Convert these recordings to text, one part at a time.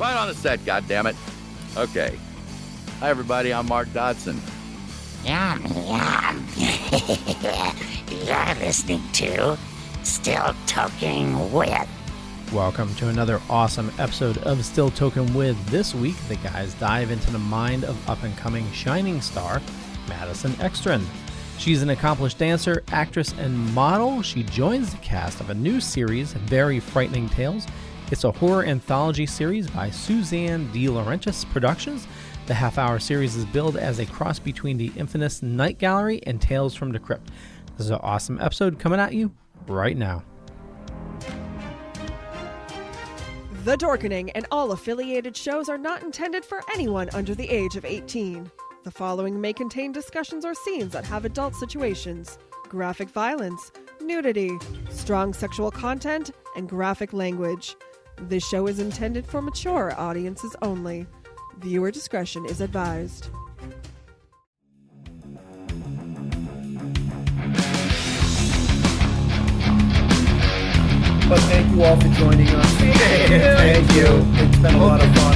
Right on the set, goddammit. Okay. Hi, everybody. I'm Mark Dodson. Yum, yum. You're listening to Still Toking With. Welcome to another awesome episode of Still Toking With. This week, the guys dive into the mind of up-and-coming shining star, Madison Ekstrand. She's an accomplished dancer, actress, and model. She joins the cast of a new series, Very Frightening Tales. It's a horror anthology series by Suzanne DeLaurentiis Productions. The half-hour series is billed as a cross between the infamous Night Gallery and Tales from the Crypt. This is an awesome episode coming at you right now. The Dorkening and all affiliated shows are not intended for anyone under the age of 18. The following may contain discussions or scenes that have adult situations, graphic violence, nudity, strong sexual content, and graphic language. This show is intended for mature audiences only. Viewer discretion is advised. But thank you all for joining us. Thank you. It's been a lot of fun.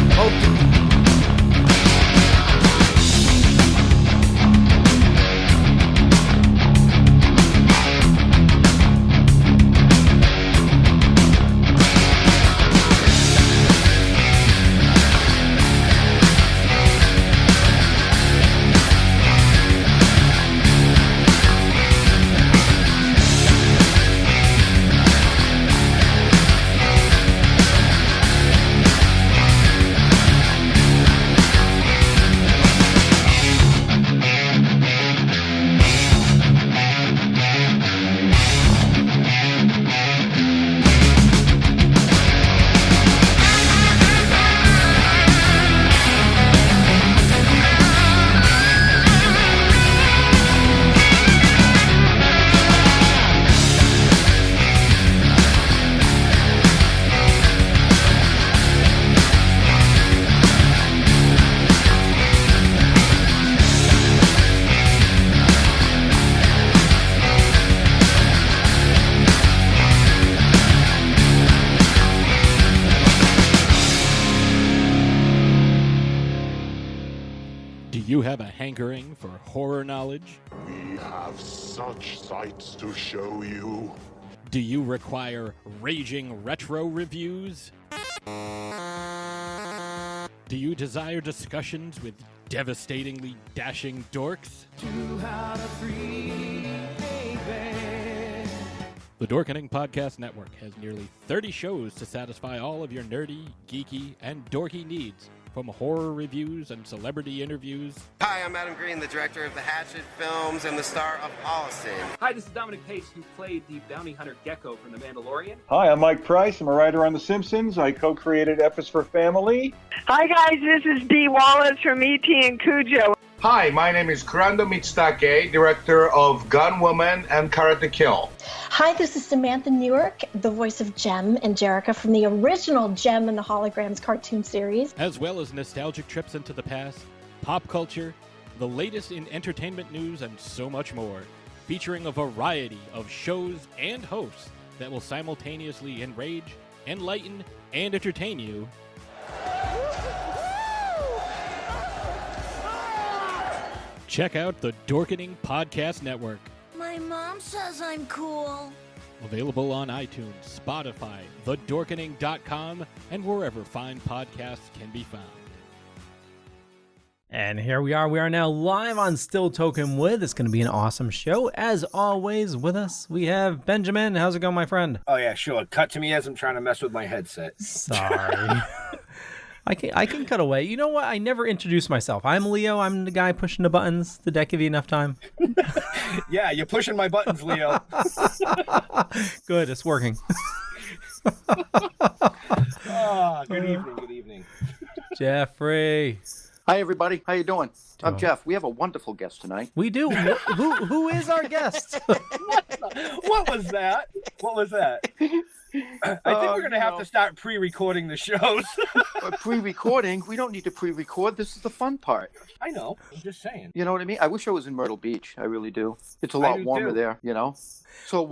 You have a hankering for horror knowledge? We have such sights to show you. Do you require raging retro reviews? Do you desire discussions with devastatingly dashing dorks? The Dorkening Podcast Network has nearly 30 shows to satisfy all of your nerdy, geeky, and dorky needs. From horror reviews and celebrity interviews. Hi, I'm Adam Green, the director of the Hatchet films and the star of Holliston. Hi, this is Dominic Pace, who played the bounty hunter Gecko from The Mandalorian. Hi, I'm Mike Price. I'm a writer on The Simpsons. I co-created F is for Family. Hi, guys. This is Dee Wallace from E.T. and Cujo. Hi, my name is Kurando Mitsutake, director of Gun Woman and Karate Kill. Hi, this is Samantha Newark, the voice of Jem and Jerica from the original Jem and the Holograms cartoon series. As well as nostalgic trips into the past, pop culture, the latest in entertainment news, and so much more. Featuring a variety of shows and hosts that will simultaneously enrage, enlighten, and entertain you. Check out the Dorkening Podcast Network. My mom says I'm cool. Available on iTunes, Spotify, thedorkening.com, and wherever fine podcasts can be found. And here we are. We are now live on Still Toking With. It's going to be an awesome show. As always, with us, we have Benjamin. How's it going, my friend? Oh, yeah, sure. Cut to me as I'm trying to mess with my headset. Sorry. I can cut away. You know what? I never introduced myself. I'm Leo. I'm the guy pushing the buttons. Did that give you enough time? Yeah, you're pushing my buttons, Leo. Good. It's working. Good evening. Good evening. Jeffrey. Hi, everybody. How you doing? I'm Jeff. We have a wonderful guest tonight. We do. Who is our guest? What was that? What was that? I think we're going to have to start pre-recording the shows. Pre-recording? We don't need to pre-record. This is the fun part. I know. I'm just saying. You know what I mean? I wish I was in Myrtle Beach. I really do. It's a lot warmer there, you know? So,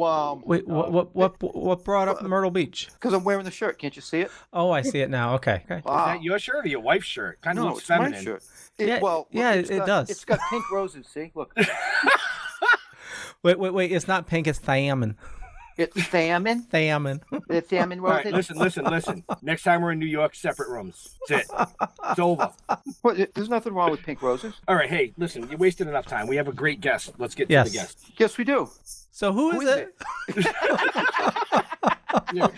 Wait, what brought up Myrtle Beach? Because I'm wearing the shirt. Can't you see it? Oh, I see it now. Okay. Wow. Is that your shirt or your wife's shirt? Kind of looks feminine. My shirt. It does. It's got pink roses. See? Look. Wait. It's not pink. It's thiamine. It's thiamine? Thiamine. The thiamine roses? All right, listen. Next time we're in New York, separate rooms. That's it. It's over. What, there's nothing wrong with pink roses. All right, hey, listen, you wasted enough time. We have a great guest. Let's get to the guest. Yes, we do. So who is it?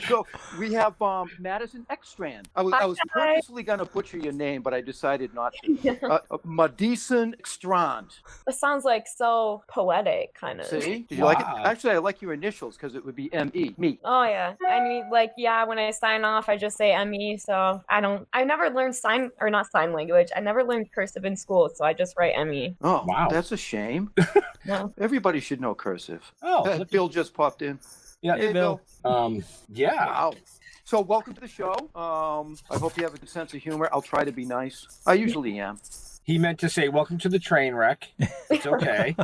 So we have Madison Ekstrand. I was purposely going to butcher your name, but I decided not to. Madison Ekstrand. It sounds like so poetic, kind of. See? Did you like it? Actually, I like your initials because it would be M.E. Me. Oh, yeah. I mean, when I sign off, I just say M.E. So I never learned not sign language. I never learned cursive in school, so I just write M.E. Oh, wow. That's a shame. No. Everybody should know cursive. Oh, Bill just popped in. Yeah, hey, Bill. Yeah. Wow. So welcome to the show. I hope you have a good sense of humor. I'll try to be nice. I usually am. He meant to say, welcome to the train wreck. It's okay.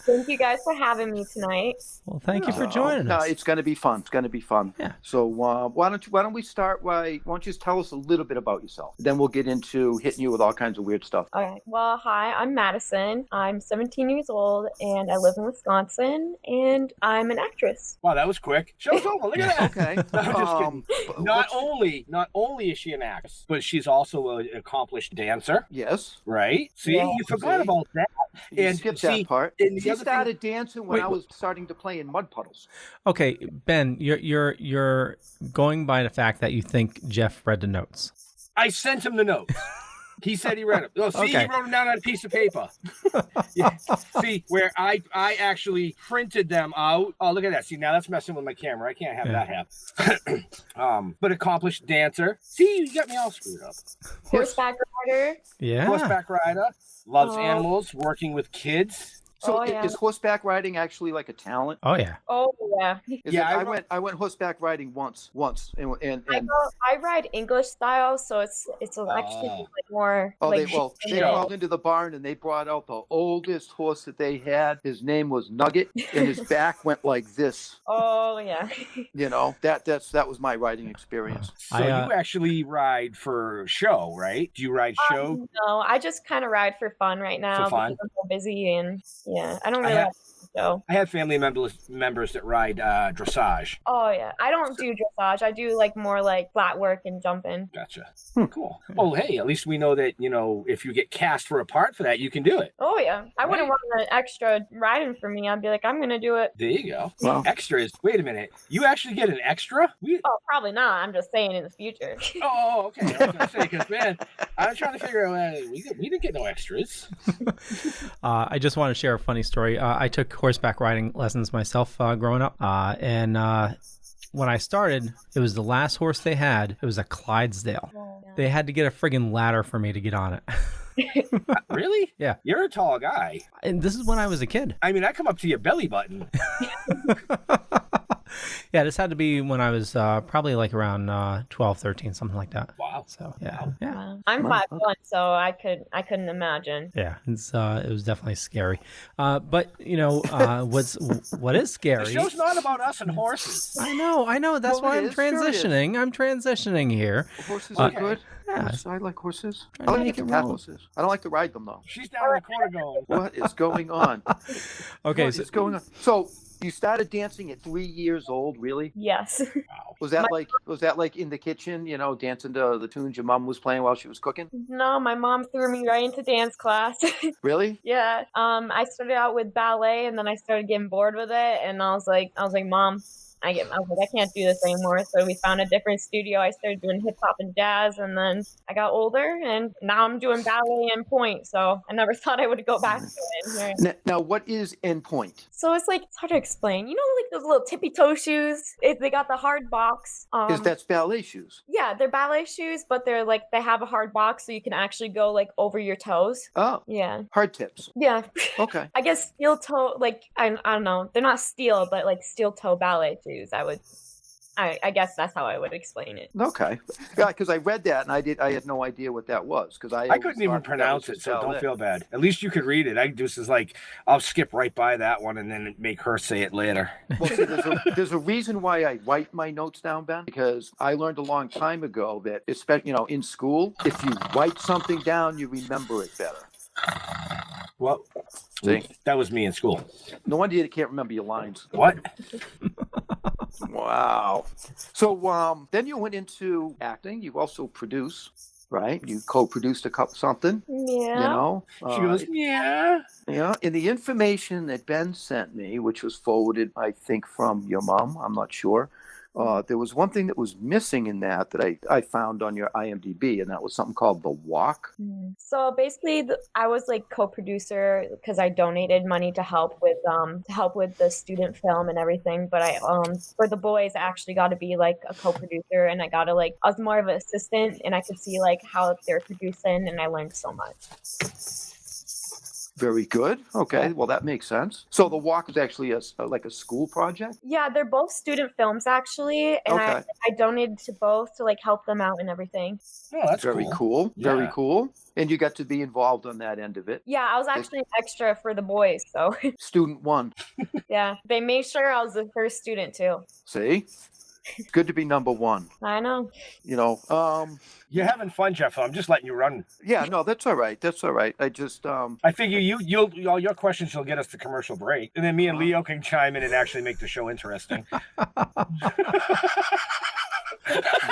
Thank you guys for having me tonight. Well, thank you for joining us. No, it's going to be fun. It's going to be fun. Yeah. So why don't we start why don't you just tell us a little bit about yourself? Then we'll get into hitting you with all kinds of weird stuff. All right. Well, hi, I'm Madison. I'm 17 years old, and I live in Wisconsin, and I'm an actress. Wow, that was quick. Show's over. Look at that. Okay. No, I'm just kidding. Not only is she an actress, but she's also an accomplished dancer. Yes. Right? See, you forgot about that. You skipped that part. She started dancing when I was starting to play in mud puddles. Okay, Ben, you're going by the fact that you think Jeff read the notes. I sent him the notes. He said he read them. Oh, see, he wrote them down on a piece of paper. Yeah. See, where I actually printed them out. Oh, look at that. See, now that's messing with my camera. I can't have that happen. But accomplished dancer. See, you got me all screwed up. Horseback rider. Yeah. Horseback rider. Loves animals. Working with kids. So is horseback riding actually like a talent? Oh yeah. Oh yeah. I went horseback riding once, and I ride English style, so it's actually like more. They crawled into the barn and they brought out the oldest horse that they had. His name was Nugget, and his back went like this. Oh yeah. You know that was my riding experience. So you actually ride for show, right? Do you ride show? No, I just kind of ride for fun right now because I'm so busy and. Yeah, I don't really have to go. I have family members that ride dressage. Oh, yeah. I don't do dressage. I do more flat work and jumping. Gotcha. Cool. Well, hey, at least we know that, if you get cast for a part for that, you can do it. Oh, yeah. I wouldn't want an extra riding for me. I'd be like, I'm going to do it. There you go. Well, extras. Wait a minute. You actually get an extra? Oh, probably not. I'm just saying in the future. Oh, okay. I was going to say, because, man, I was trying to figure out, we didn't get no extras. I just want to share a funny story. I took horseback riding lessons myself growing up, and when I started, it was the last horse they had. It was a Clydesdale. Oh, yeah. They had to get a friggin' ladder for me to get on it. Really? Yeah. You're a tall guy. And this is when I was a kid. I mean, I come up to your belly button. Yeah, this had to be when I was probably around 12, 13, something like that. Wow. So yeah. Wow. I'm 5'1", so I couldn't imagine. Yeah, it was definitely scary. But what is scary? The show's not about us and horses. I know. That's why I'm transitioning. I'm transitioning here. Horses are good. Yeah. I like horses. I like to pet horses. I don't like to ride them though. She's down in the corner going, "What is going on?" Okay, what is going on? So. You started dancing at 3 years old, really? Yes. Wow. Was that like in the kitchen, dancing to the tunes your mom was playing while she was cooking? No, my mom threw me right into dance class. Really? Yeah. I started out with ballet and then I started getting bored with it and I was like, Mom, I was like, I can't do this anymore. So we found a different studio. I started doing hip hop and jazz, and then I got older, and now I'm doing ballet and point. So I never thought I would go back to it. Now, what is endpoint? So it's it's hard to explain. Those little tippy toe shoes. They got the hard box. That's ballet shoes. Yeah, they're ballet shoes, but they're they have a hard box, so you can actually go over your toes. Oh. Yeah. Hard tips. Yeah. Okay. I guess steel toe. I don't know. They're not steel, but steel toe ballet shoes. I I guess that's how I would explain it. Okay. Yeah, because I read that and I had no idea what that was because I couldn't even pronounce it, so don't feel bad. At least you could read it. I just is like, I'll skip right by that one and then make her say it later. Well, see, there's a reason why I write my notes down, Ben, because I learned a long time ago that, especially in school, if you write something down, you remember it better. Well, see, that was me in school. No wonder you can't remember your lines. What? Wow. So then you went into acting. You also produce, right? You co-produced something. Yeah. She goes, yeah. Yeah. In the information that Ben sent me, which was forwarded, I think, from your mom, I'm not sure. There was one thing that was missing in that I found on your IMDb, and that was something called The Walk. So basically, I was like co-producer because I donated money to help with the student film and everything. But I for the boys, I actually got to be like a co-producer, and I was more of an assistant, and I could see like how they're producing, and I learned so much. Very good. Okay, well that makes sense. So The Walk is actually like a school project? Yeah, they're both student films actually, and okay. I donated to both to like help them out and everything. Oh, that's very cool. Yeah. Very cool. And you got to be involved on that end of it. Yeah, I was actually an extra for the boys, so. Student 1. Yeah, they made sure I was the first student too. See? It's good to be number 1. I know. You're having fun, Jeff. I'm just letting you run. Yeah, no, that's all right. That's all right. I just I figure you'll all your questions will get us to commercial break, and then me and Leo can chime in and actually make the show interesting.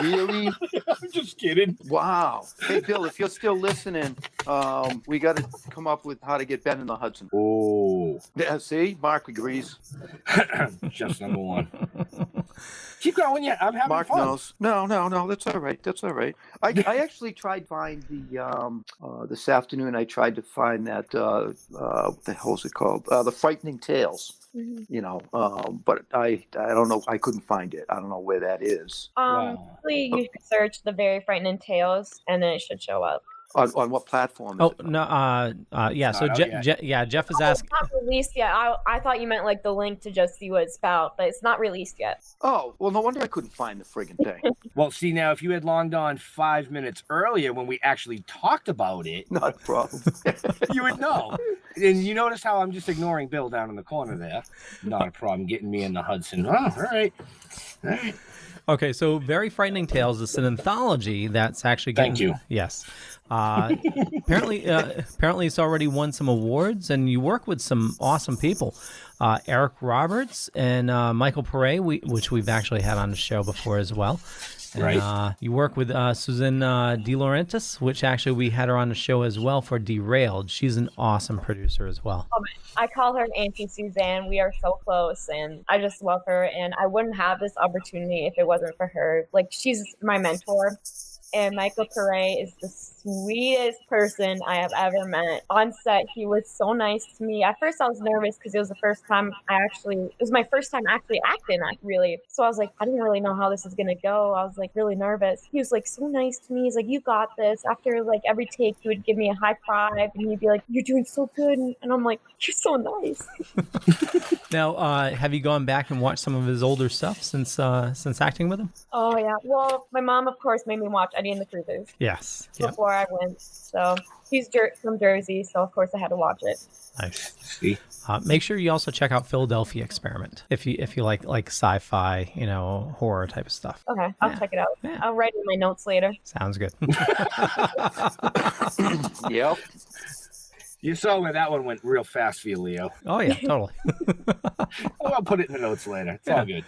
Really? I'm just kidding. Wow. Hey, Bill, if you're still listening, we got to come up with how to get Ben in the Hudson. Oh. Yeah, see? Mark agrees. Just number 1. Keep going, yeah. I'm having Mark fun. knows. No. That's all right. That's all right. I actually tried to find this afternoon. I tried to find that what the hell is it called? The Frightening Tales. Mm-hmm. But I don't know. I couldn't find it. I don't know where that is. You can search The Very Frightening Tales, and then it should show up. On what platform? Oh no, yeah. So Jeff is asking. It's not released yet. I thought you meant like the link to just see what it's about, but it's not released yet. Oh well, no wonder I couldn't find the friggin' thing. Well, see now, if you had logged on 5 minutes earlier when we actually talked about it, not a problem. You would know. And you notice how I'm just ignoring Bill down in the corner there. Not a problem. Getting me in the Hudson. Oh, all right. All right. Okay, so Very Frightening Tales is an anthology that's actually getting... Thank you. Yes. Apparently it's already won some awards, and you work with some awesome people. Eric Roberts and Michael Paré, which we've actually had on the show before as well. And, right. You work with Suzanne DeLaurentiis, which actually we had her on the show as well for Derailed. She's an awesome producer as well. I call her Auntie Suzanne. We are so close, and I just love her. And I wouldn't have this opportunity if it wasn't for her. Like, she's my mentor. And Michael Paré is the sweetest person I have ever met. On set, he was so nice to me. At first, I was nervous because it was my first time actually acting, really. So I was like, I didn't really know how this is going to go. I was like really nervous. He was like so nice to me. He's like, you got this. After like every take, he would give me a high five and he'd be like, you're doing so good. And I'm like, you're so nice. Now, have you gone back and watched some of his older stuff since acting with him? Oh, yeah. Well, my mom, of course, made me watch Eddie and the Cruisers. Yes. Before I went. So he's from Jersey, so of course I had to watch it. Nice. See? Make sure you also check out Philadelphia Experiment if you like sci-fi, horror type of stuff. Okay, I'll check it out. Yeah. I'll write in my notes later. Sounds good. Yep. You saw where that one went real fast for you, Leo. Oh, yeah, totally. I'll put it in the notes later. It's all good.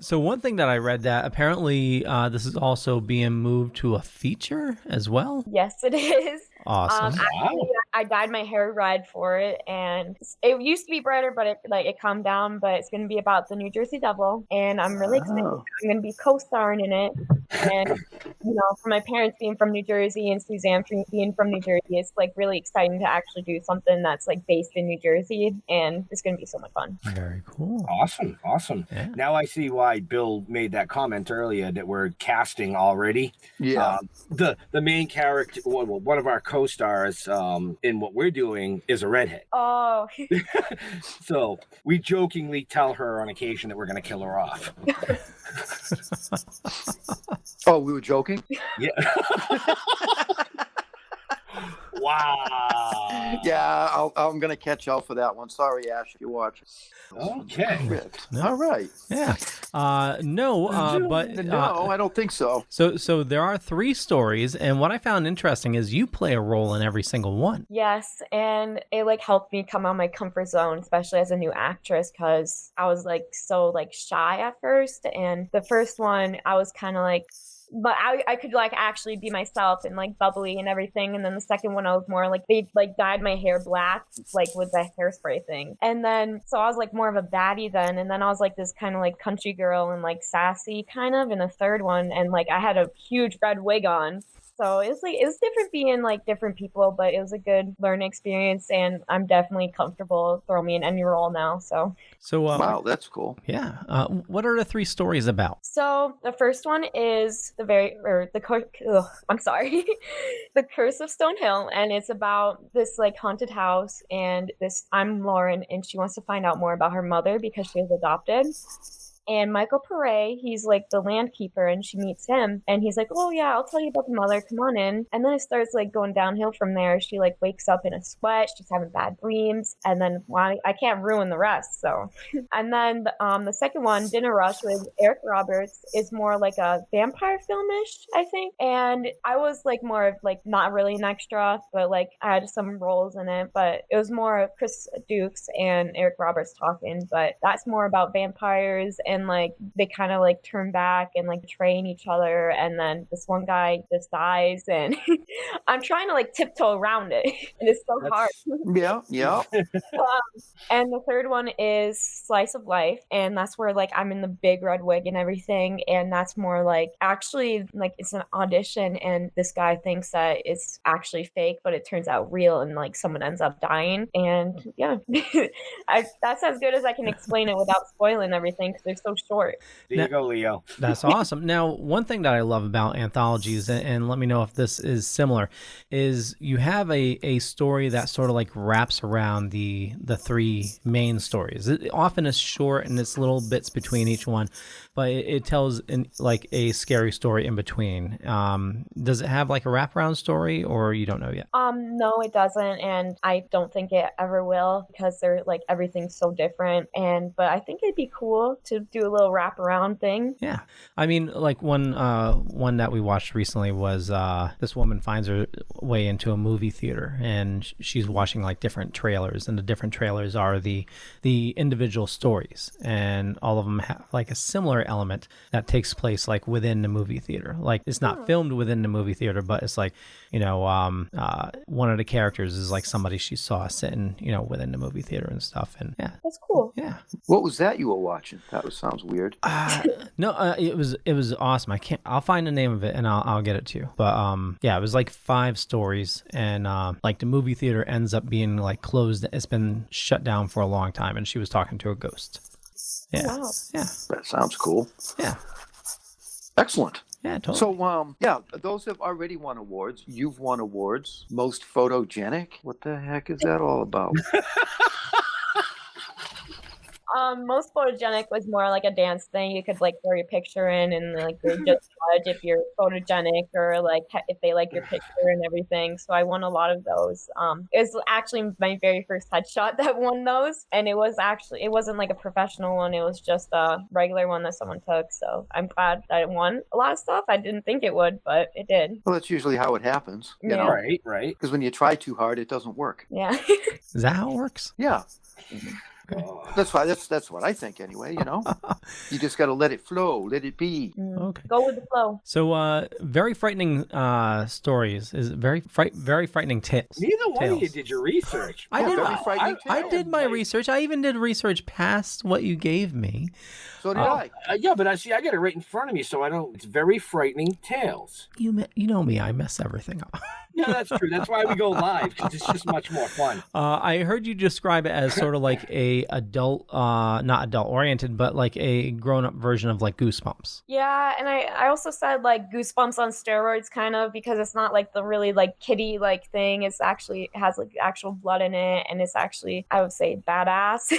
So one thing that I read that apparently this is also being moved to a feature as well. Yes, it is. Awesome. Actually, I dyed my hair red for it, and it used to be brighter, but it calmed down. But it's going to be about the New Jersey Devil, and I'm really excited. I'm going to be co-starring in it. And for my parents being from New Jersey and Suzanne being from New Jersey, it's like really exciting to actually do something that's like based in New Jersey, and it's going to be so much fun. Very cool. Awesome. Yeah. Now I see why Bill made that comment earlier that we're casting already. Yeah. The main character, one of our co-stars, in what we're doing is a redhead. Oh. So we jokingly tell her on occasion that we're going to kill her off. Oh, we were joking? Yeah. Wow. Yeah, I'm going to catch y'all for that one. Sorry, Ash, if you watch. Okay. All right. Yeah. No, I don't think so. So there are 3 stories, and what I found interesting is you play a role in every single one. Yes, and it like helped me come out of my comfort zone, especially as a new actress, because I was like so like shy at first, and the first one I was kind of like, but I could like actually be myself and like bubbly and everything. And then the second one I was more like, they like dyed my hair black, like with the hairspray thing. And then, so I was like more of a baddie then. And then I was like this kind of like country girl and like sassy kind of in the third one. And like I had a huge red wig on. So it was different being like different people, but it was a good learning experience, and I'm definitely comfortable throwing me in any role now. So wow, that's cool. Yeah. What are the 3 stories about? So the first one is the Curse of Stonehill, and it's about this like haunted house, and I'm Lauren, and she wants to find out more about her mother because she was adopted. And Michael Paré, he's like the land keeper, and she meets him, and he's like, oh yeah, I'll tell you about the mother, come on in. And then it starts like going downhill from there. She like wakes up in a sweat, she's having bad dreams, and then I can't ruin the rest. So, and then the second one, Dinner Rush with Eric Roberts, is more like a vampire filmish, I think. And I was like more of like not really an extra, but like I had some roles in it, but it was more of Chris Dukes and Eric Roberts talking, but that's more about vampires. And like they kind of like turn back and like train each other, and then this one guy just dies, and I'm trying to like tiptoe around it, and it's so hard. Yeah. And the third one is Slice of Life, and that's where like I'm in the big red wig and everything, and that's more like actually like it's an audition, and this guy thinks that it's actually fake, but it turns out real, and like someone ends up dying, and yeah, that's as good as I can explain it without spoiling everything because they're so short. There you go, Leo. That's awesome. Now, one thing that I love about anthologies, and let me know if this is similar, is you have a story that sort of like wraps around the 3 main stories. It often is short and it's little bits between each one, but it tells like a scary story in between. Does it have like a wraparound story, or you don't know yet? No, it doesn't, and I don't think it ever will, because they're like everything's so different. But I think it'd be cool to do a little wraparound thing. Yeah, I mean, like one that we watched recently was this woman finds her way into a movie theater, and she's watching like different trailers, and the different trailers are the individual stories, and all of them have like a similar element that takes place like within the movie theater. Like it's not filmed within the movie theater, but it's like, you know, one of the characters is like somebody she saw sitting, you know, within the movie theater and stuff. And yeah, that's cool. Yeah. What was that you were watching? That sounds weird. No, it was awesome. I'll find the name of it and I'll get it to you. But yeah, it was like 5 stories, and like the movie theater ends up being like closed. It's been shut down for a long time, and she was talking to a ghost. Yeah. Wow. Yeah. That sounds cool. Yeah. Excellent. Yeah, totally. So, yeah, those have already won awards. You've won awards. Most photogenic? What the heck is that all about? Most photogenic was more like a dance thing. You could like throw your picture in, and like they just judge if you're photogenic or like if they like your picture and everything. So I won a lot of those. It was actually my very first headshot that won those, and it wasn't like a professional one. It was just a regular one that someone took. So I'm glad that it won a lot of stuff. I didn't think it would, but it did. Well, that's usually how it happens. You know? Right. Because when you try too hard, it doesn't work. Yeah. Is that how it works? Yeah. That's why. That's what I think anyway. You know, you just got to let it flow, let it be. Okay. Go with the flow. So, very frightening stories is very frightening tales. Neither one of you did your research. I did my research. I even did research past what you gave me. So did I. Yeah, but I got it right in front of me, so I don't. It's very frightening tales. You know me. I mess everything up. Yeah, that's true. That's why we go live, because it's just much more fun. I heard you describe it as sort of like a adult, not adult oriented, but like a grown up version of like Goosebumps. Yeah, and I also said like Goosebumps on steroids, kind of, because it's not like the really like kiddie like thing. It's actually, it has like actual blood in it, and it's actually, I would say, badass.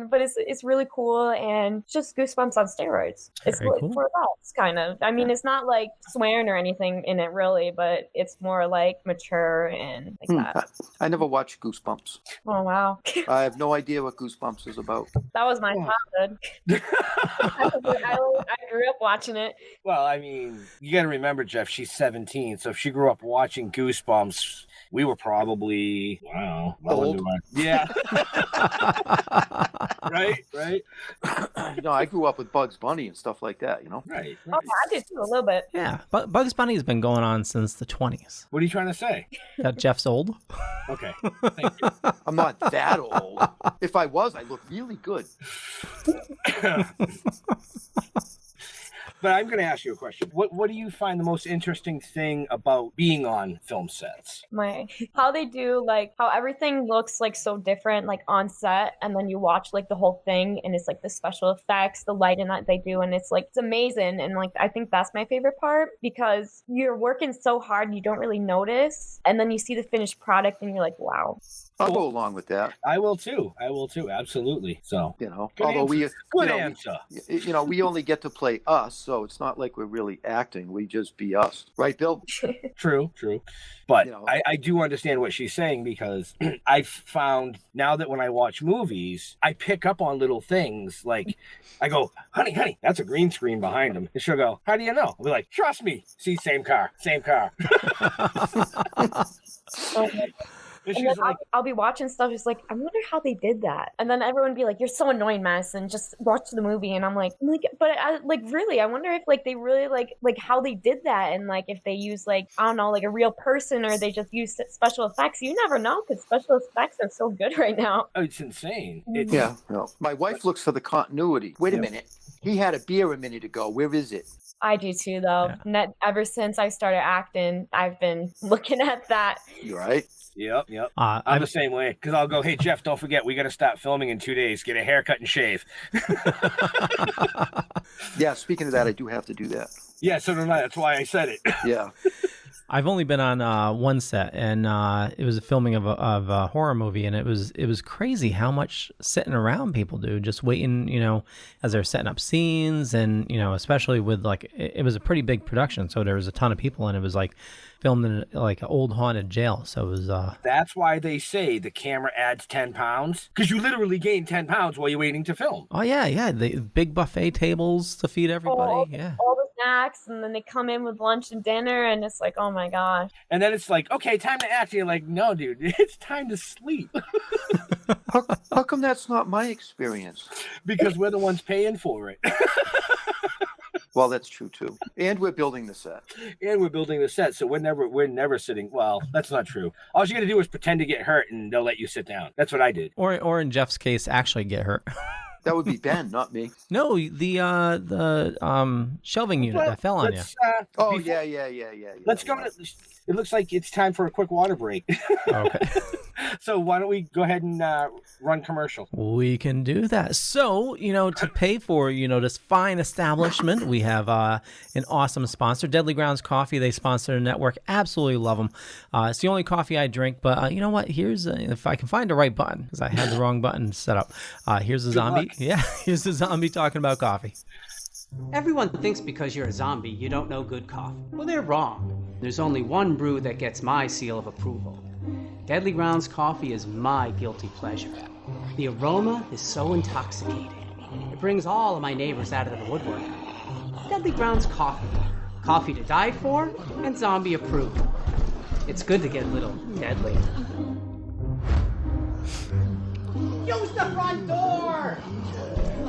But it's really cool, and just Goosebumps on steroids. It's Very cool. for adults, kind of. I mean, it's not like swearing or anything in it really, but it's more like mature and like that. I never watched Goosebumps. Oh wow. I have no idea what Goosebumps is about. That was my childhood. I grew up watching it. Well, I mean, you got to remember, Jeff, she's 17, so if she grew up watching Goosebumps, we were probably, wow, old. Yeah. Right. I grew up with Bugs Bunny and stuff like that, Right. Oh, I did too, a little bit. Yeah, but Bugs Bunny's been going on since the 20s. What are you trying to say? That Jeff's old. Okay. Thank you. I'm not that old. If I was, I look really good. But I'm going to ask you a question. What do you find the most interesting thing about being on film sets? How they do, like, how everything looks like so different, like on set, and then you watch like the whole thing, and it's like the special effects, the lighting that they do, and it's like, it's amazing. And like, I think that's my favorite part, because you're working so hard, you don't really notice, and then you see the finished product, and you're like, wow. I'll go along with that. I will too. Absolutely. So, although good answer. We only get to play us, so it's not like we're really acting. We just be us. Right, Bill? True. But I do understand what she's saying, because I've found now that when I watch movies, I pick up on little things. Like, I go, honey, that's a green screen behind him. And she'll go, how do you know? I'll be like, trust me. See, same car. And then I'll be watching stuff just like, I wonder how they did that. And then everyone would be like, you're so annoying, Madison. Just watch the movie. And I'm like, but I really, I wonder if like they really like how they did that. And like if they use like, I don't know, like a real person, or they just use special effects. You never know, because special effects are so good right now. Oh, it's insane. My wife looks for the continuity. Wait a minute. He had a beer a minute ago. Where is it? I do too, though. Yeah. Ever since I started acting, I've been looking at that. You're right. Yep. I'm the same way, because I'll go, hey, Jeff, don't forget, we got to stop filming in 2 days. Get a haircut and shave. Yeah, speaking of that, I do have to do that. Yeah, so do I. That's why I said it. Yeah. I've only been on one set, and it was a filming of a horror movie, and it was crazy how much sitting around people do, just waiting, as they're setting up scenes, and especially with like, it was a pretty big production, so there was a ton of people, and it was like filmed in like an old haunted jail, so it was. That's why they say the camera adds 10 pounds, because you literally gain 10 pounds while you're waiting to film. Oh yeah, the big buffet tables to feed everybody, all the snacks, and then they come in with lunch and dinner, and it's like, oh my gosh. And then it's like, okay, time to act. And you're like, no, dude, it's time to sleep. How come that's not my experience? Because we're the ones paying for it. Well, that's true too. And we're building the set. So we're never sitting. Well, that's not true. All you got to do is pretend to get hurt, and they'll let you sit down. That's what I did. Or in Jeff's case, actually get hurt. That would be Ben, not me. No, the shelving unit that fell on you. Yeah. Let's go. It looks like it's time for a quick water break. Okay. So why don't we go ahead and run commercial? We can do that. So, to pay for, this fine establishment, we have an awesome sponsor, Deadly Grounds Coffee. They sponsor the network. Absolutely love them. It's the only coffee I drink, but you know what? Here's, if I can find the right button, because I had the wrong button set up. Here's a zombie. Yeah, here's a zombie talking about coffee. Everyone thinks because you're a zombie, you don't know good coffee. Well, they're wrong. There's only one brew that gets my seal of approval. Deadly Grounds Coffee is my guilty pleasure. The aroma is so intoxicating. It brings all of my neighbors out of the woodwork. Deadly Grounds Coffee. Coffee to die for and zombie approved. It's good to get a little deadly. Use the front door!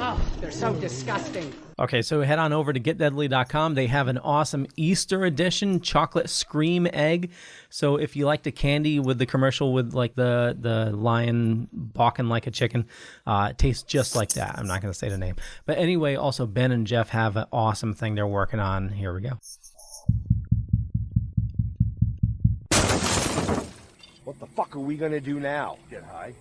Oh, they're so disgusting. Okay, so head on over to getdeadly.com. They have an awesome Easter edition chocolate scream egg. So if you like the candy with the commercial with like the lion balking like a chicken, it tastes just like that. I'm not going to say the name. But anyway, also Ben and Jeff have an awesome thing they're working on. Here we go. What the fuck are we gonna do now? Get high?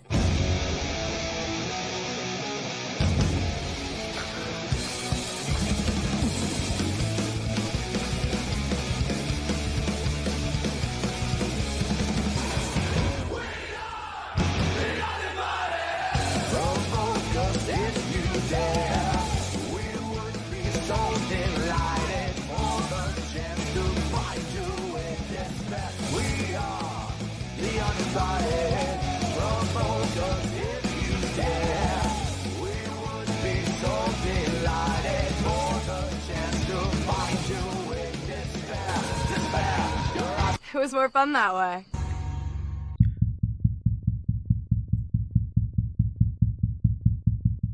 It was more fun that way.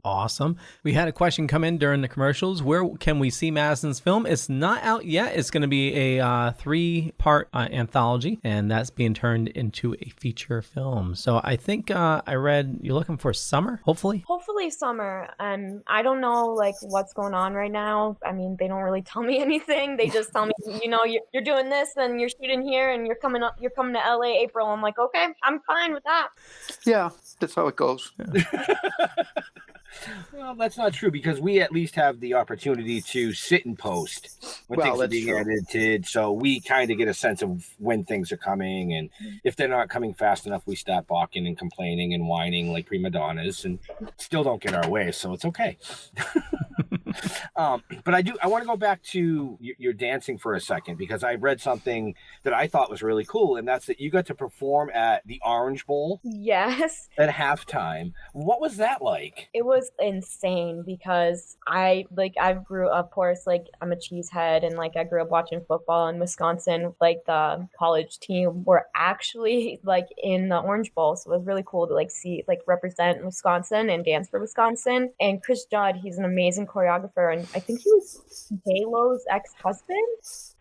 Awesome. We had a question come in during the commercials. Where can we see Madison's film? It's not out yet. It's going to be a 3-part anthology, and that's being turned into a feature film. So I think I read you're looking for summer, hopefully? Hopefully summer. I don't know like what's going on right now. I mean, they don't really tell me anything. They just tell me, you know, you're doing this and you're shooting here and you're coming to LA April. I'm like, okay, I'm fine with that. Yeah, that's how it goes. Yeah. Well, that's not true because we at least have the opportunity to sit and post when things are being edited. So we kind of get a sense of when things are coming. And if they're not coming fast enough, we start balking and complaining and whining like prima donnas and still don't get our way. So it's okay. But I want to go back to your dancing for a second because I read something that I thought was really cool. And that's that you got to perform at the Orange Bowl. Yes. At halftime. What was that like? It was insane because I grew up, of course, like I'm a cheesehead and like I grew up watching football in Wisconsin. Like the college team were actually like in the Orange Bowl. So it was really cool to like see, like represent Wisconsin and dance for Wisconsin. And Chris Judd, he's an amazing choreographer. And I think he was J-Lo's ex-husband.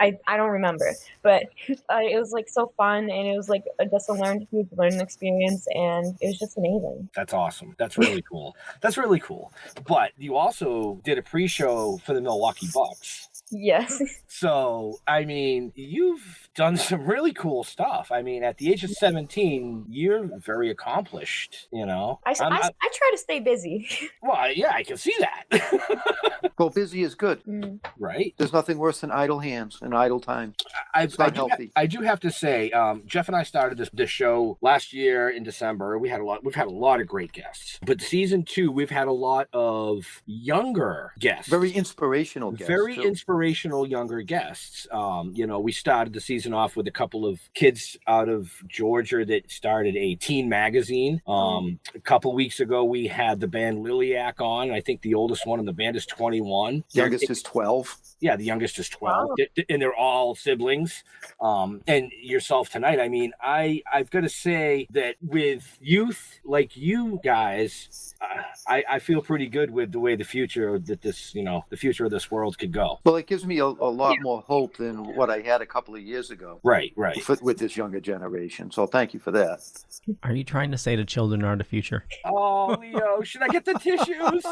I don't remember, but it was like so fun. And it was like just a huge learning experience. And it was just amazing. That's awesome. That's really cool. That's really cool. But you also did a pre-show for the Milwaukee Bucks. Yes. So, I mean, you've done some really cool stuff. I mean, at the age of 17, you're very accomplished, you know? I try to stay busy. Well, yeah, I can see that. Well, busy is good. Right? There's nothing worse than idle hands and idle time. It's not healthy. I do have to say, Jeff and I started this show last year in December. We've had a lot of great guests. But season 2, we've had a lot of younger guests. Very inspirational guests. Very inspirational younger guests. You know, we started the season off with a couple of kids out of Georgia that started a teen magazine. A couple weeks ago, we had the band Liliac on. I think the oldest one in the band is 21. Youngest is 12. Yeah, the youngest is 12. Wow. And they're all siblings. And yourself tonight. I mean, I've got to say that with youth like you guys, I feel pretty good with the way the future of this world could go. Well, it gives me a lot more hope than what I had a couple of years ago. Right. With this younger generation. So thank you for that. Are you trying to say the children are the future? Oh, Leo, should I get the tissues?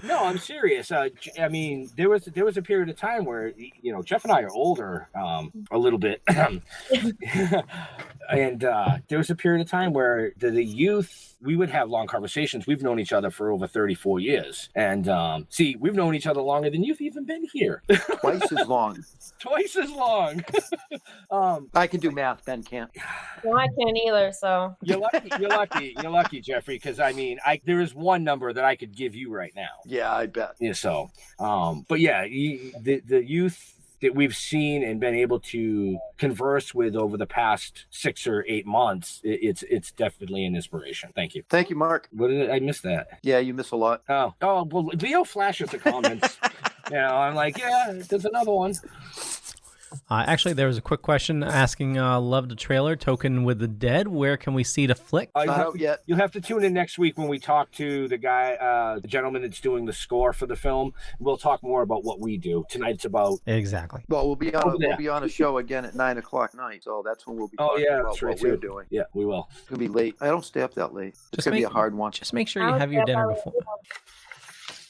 No, I'm serious. I mean, there was a period of time where, you know, Jeff and I are older a little bit. And there was a period of time where the youth, we would have long conversations. We've known each other for over 34 years. And see, we've known each other longer than you've even been here. Twice as long. Twice as long. I can do math, Ben can't. Well, I can't either, so. You're lucky, Jeffrey, because I mean, there is one number that I could give you right now. Yeah, I bet. Yeah, so, but yeah, the youth that we've seen and been able to converse with over the past 6 or 8 months, it's definitely an inspiration. Thank you. Thank you, Mark. I missed that. Yeah, you miss a lot. Oh, well, Leo flashes the comments. You know, I'm like, yeah, there's another one. Actually, there was a quick question asking, love the trailer, Token with the Dead. Where can we see the flick? Not out yet. You'll have to tune in next week when we talk to the guy, the gentleman that's doing the score for the film. We'll talk more about what we do. Tonight it's about... Exactly. Well, we'll be on a show again at 9 o'clock night, so that's when we'll be talking about what we're doing. Yeah, we will. It's going to be late. I don't stay up that late. It's going to be a hard one. Just make sure you have your dinner before.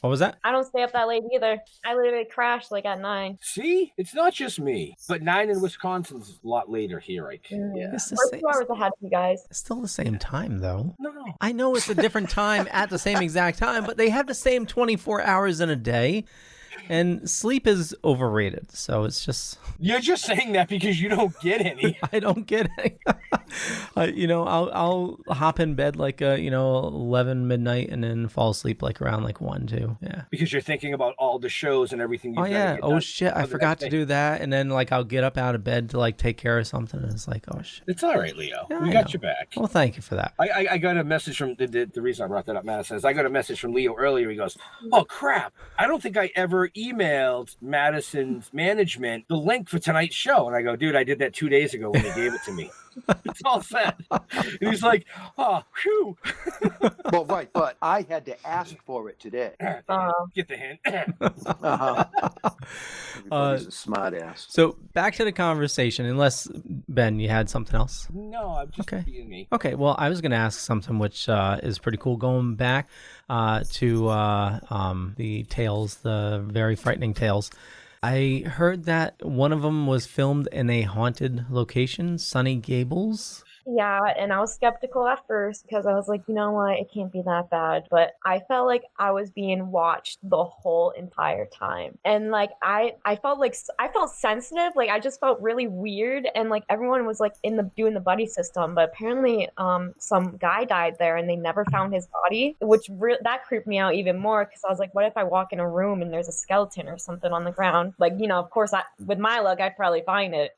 What was that? I don't stay up that late either. I literally crashed like at 9. See, it's not just me, but 9 in Wisconsin's a lot later here. Yeah. We're 2 hours ahead of you guys. It's still the same time, though. No. I know it's a different time at the same exact time, but they have the same 24 hours in a day. And sleep is overrated, so it's just... You're just saying that because you don't get any. I don't get any. I'll hop in bed like 11 midnight and then fall asleep like around like 1, 2. Yeah. Because you're thinking about all the shows and everything. Oh yeah. Oh shit! I forgot to do that, and then like I'll get up out of bed to like take care of something, and it's like, oh shit. It's all right, Leo. Yeah, we got your back. Well, thank you for that. I got a message from the reason I brought that up, Madison, is I got a message from Leo earlier. He goes, "Oh crap! I don't think I ever emailed Madison's management the link for tonight's show." And I go, "Dude, I did that 2 days ago when they gave it to me." It's all set. And he's like, "Oh, phew." Well, right, but I had to ask for it today. Get the hint. Everybody's a smart ass. So back to the conversation, unless, Ben, you had something else? No, I'm just being me. Okay, well, I was going to ask something which is pretty cool. Going back to the tales, the very frightening tales. I heard that one of them was filmed in a haunted location, Sunny Gables. Yeah, and I was skeptical at first because I was like, you know what, it can't be that bad. But I felt like I was being watched the whole entire time. And like I felt sensitive, like I just felt really weird, and like everyone was like doing the buddy system, but apparently some guy died there and they never found his body, which that creeped me out even more because I was like, what if I walk in a room and there's a skeleton or something on the ground? Like, of course with my luck I'd probably find it.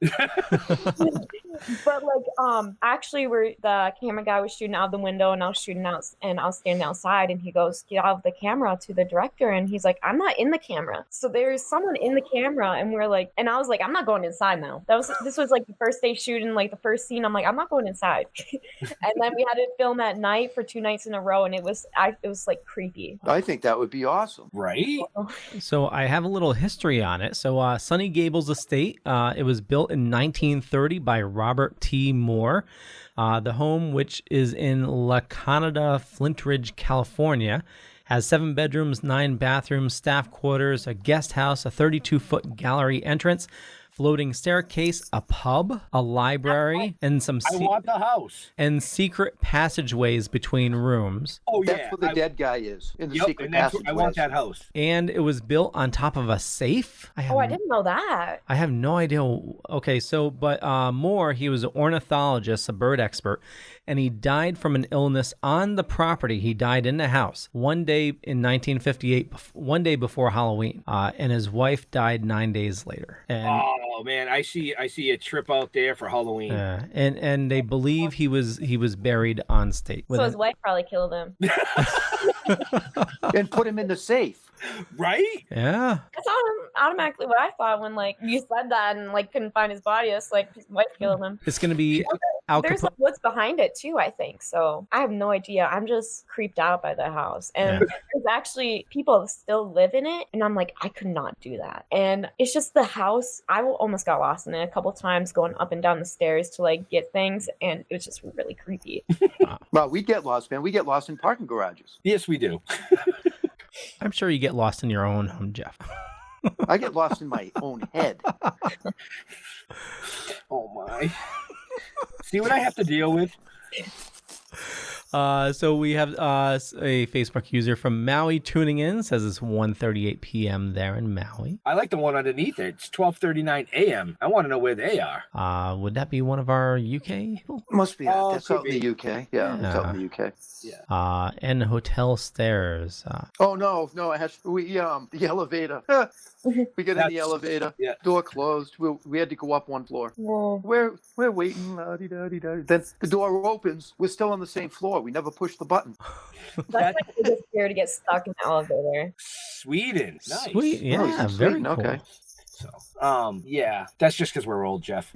But like actually where the camera guy was shooting out the window and I was shooting out and I was standing outside, and he goes, "Get out of the camera," to the director, and he's like, "I'm not in the camera." So there's someone in the camera, and we're like, and I was like, "I'm not going inside now." This was like the first day shooting, like the first scene. I'm like, "I'm not going inside." And then we had to film at night for 2 nights in a row, and it was like creepy. I think that would be awesome, right? So I have a little history on it. So Sunny Gables Estate, it was built in 1930 by Robert T. Moore. The home, which is in La Canada, Flint Ridge, California, has 7 bedrooms, 9 bathrooms, staff quarters, a guest house, a 32-foot gallery entrance, floating staircase, a pub, a library, and some I want the house. And secret passageways between rooms. Oh yeah, that's where the dead guy is, in the secret passageways. I want that house. And it was built on top of a safe. I didn't know that. I have no idea. Okay, so but Moore, he was an ornithologist, a bird expert, and he died from an illness on the property. He died in the house one day in 1958, one day before Halloween, and his wife died 9 days later. And oh man, I see a trip out there for Halloween. And they believe he was buried on state. So his wife probably killed him. And put him in the safe. Right? Yeah. That's automatically what I thought when like you said that and like couldn't find his body. It's like his wife killed him. It's gonna be There's like woods behind it too, I think. So I have no idea. I'm just creeped out by the house. And there's actually people that still live in it. And I'm like, I could not do that. And it's just the house. I almost got lost in it a couple times going up and down the stairs to like get things. And it was just really creepy. Well, we get lost, man. We get lost in parking garages. Yes, we do. I'm sure you get lost in your own home, Jeff. I get lost in my own head. Oh my. See what I have to deal with? So we have a Facebook user from Maui tuning in. Says it's 1:38 p.m. there in Maui. I like the one underneath it. It's 12:39 a.m. I want to know where they are. Would that be one of our UK people? Must be. That's out in the UK. Yeah, it's out in the UK. Yeah. And hotel stairs. Oh no! It has the elevator. We get in the elevator. Yeah. Door closed. We had to go up one floor. Whoa. We're waiting. Then the door opens. We're still on the same floor. We never pushed the button. That's like the scary to get stuck in the elevator. Sweden. Nice. Sweet. Yeah. Very cool. Okay. So, yeah, that's just because we're old, Jeff.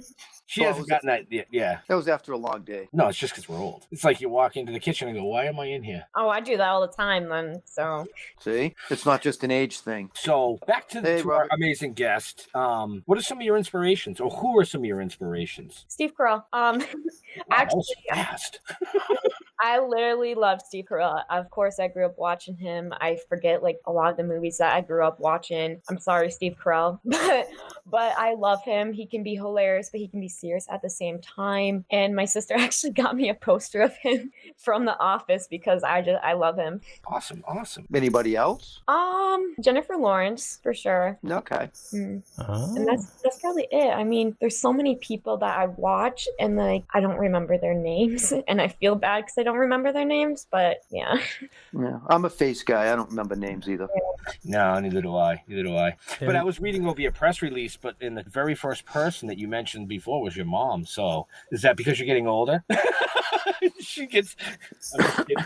She hasn't gotten that yet. Yeah. That was after a long day. No, it's just because we're old. It's like you walk into the kitchen and go, why am I in here? Oh, I do that all the time then. So. See? It's not just an age thing. So back to our amazing guest. What are some of your inspirations, or who are some of your inspirations? Steve Carell. Actually, fast. I literally love Steve Carell. Of course, I grew up watching him. I forget like a lot of the movies that I grew up watching. I'm sorry, Steve Carell, but I love him. He can be hilarious, but he can be serious at the same time. And my sister actually got me a poster of him from The Office because I love him. Awesome. Anybody else? Jennifer Lawrence for sure. Okay. And Oh. that's probably it. I mean, there's so many people that I watch and like I don't remember their names, and I feel bad because I don't remember their names. But yeah. Yeah, I'm a face guy. I don't remember names either. No, neither do I. But I was reading over your press release, but in the very first person that you mentioned before was your mom. So is that because you're getting older? She gets. I'm just kidding.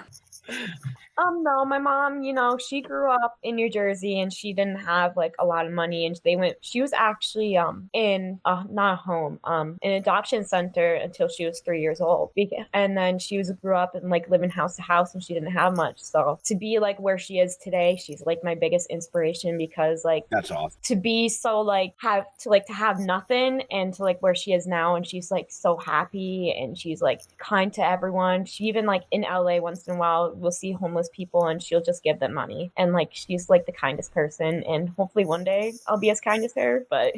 No, my mom, she grew up in New Jersey and she didn't have like a lot of money, and she was actually in not a home, an adoption center until she was 3 years old. And then she grew up and like living house to house, and she didn't have much. So to be like where she is today, she's like my biggest inspiration, because like that's awesome. To be so like to have nothing and to like where she is now, and she's like so happy and she's like kind to everyone. She even like in LA once in a while we'll see homeless people and she'll just give them money, and like she's like the kindest person, and hopefully one day I'll be as kind as her, but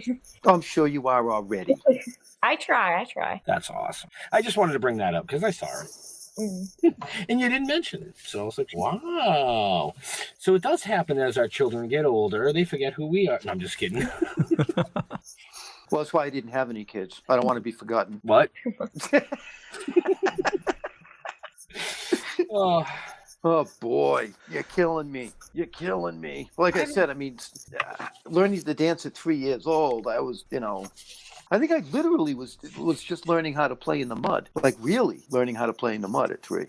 I'm sure you are already. I try. That's awesome. I just wanted to bring that up because I saw it. And you didn't mention it, so I was like, wow. So it does happen as our children get older, they forget who we are. No, I'm just kidding. Well, that's why I didn't have any kids. I don't want to be forgotten. What? Oh boy, you're killing me. Like I said, I mean, learning to dance at 3 years old, I was, I think I literally was just learning how to play in the mud. Like really learning how to play in the mud at 3.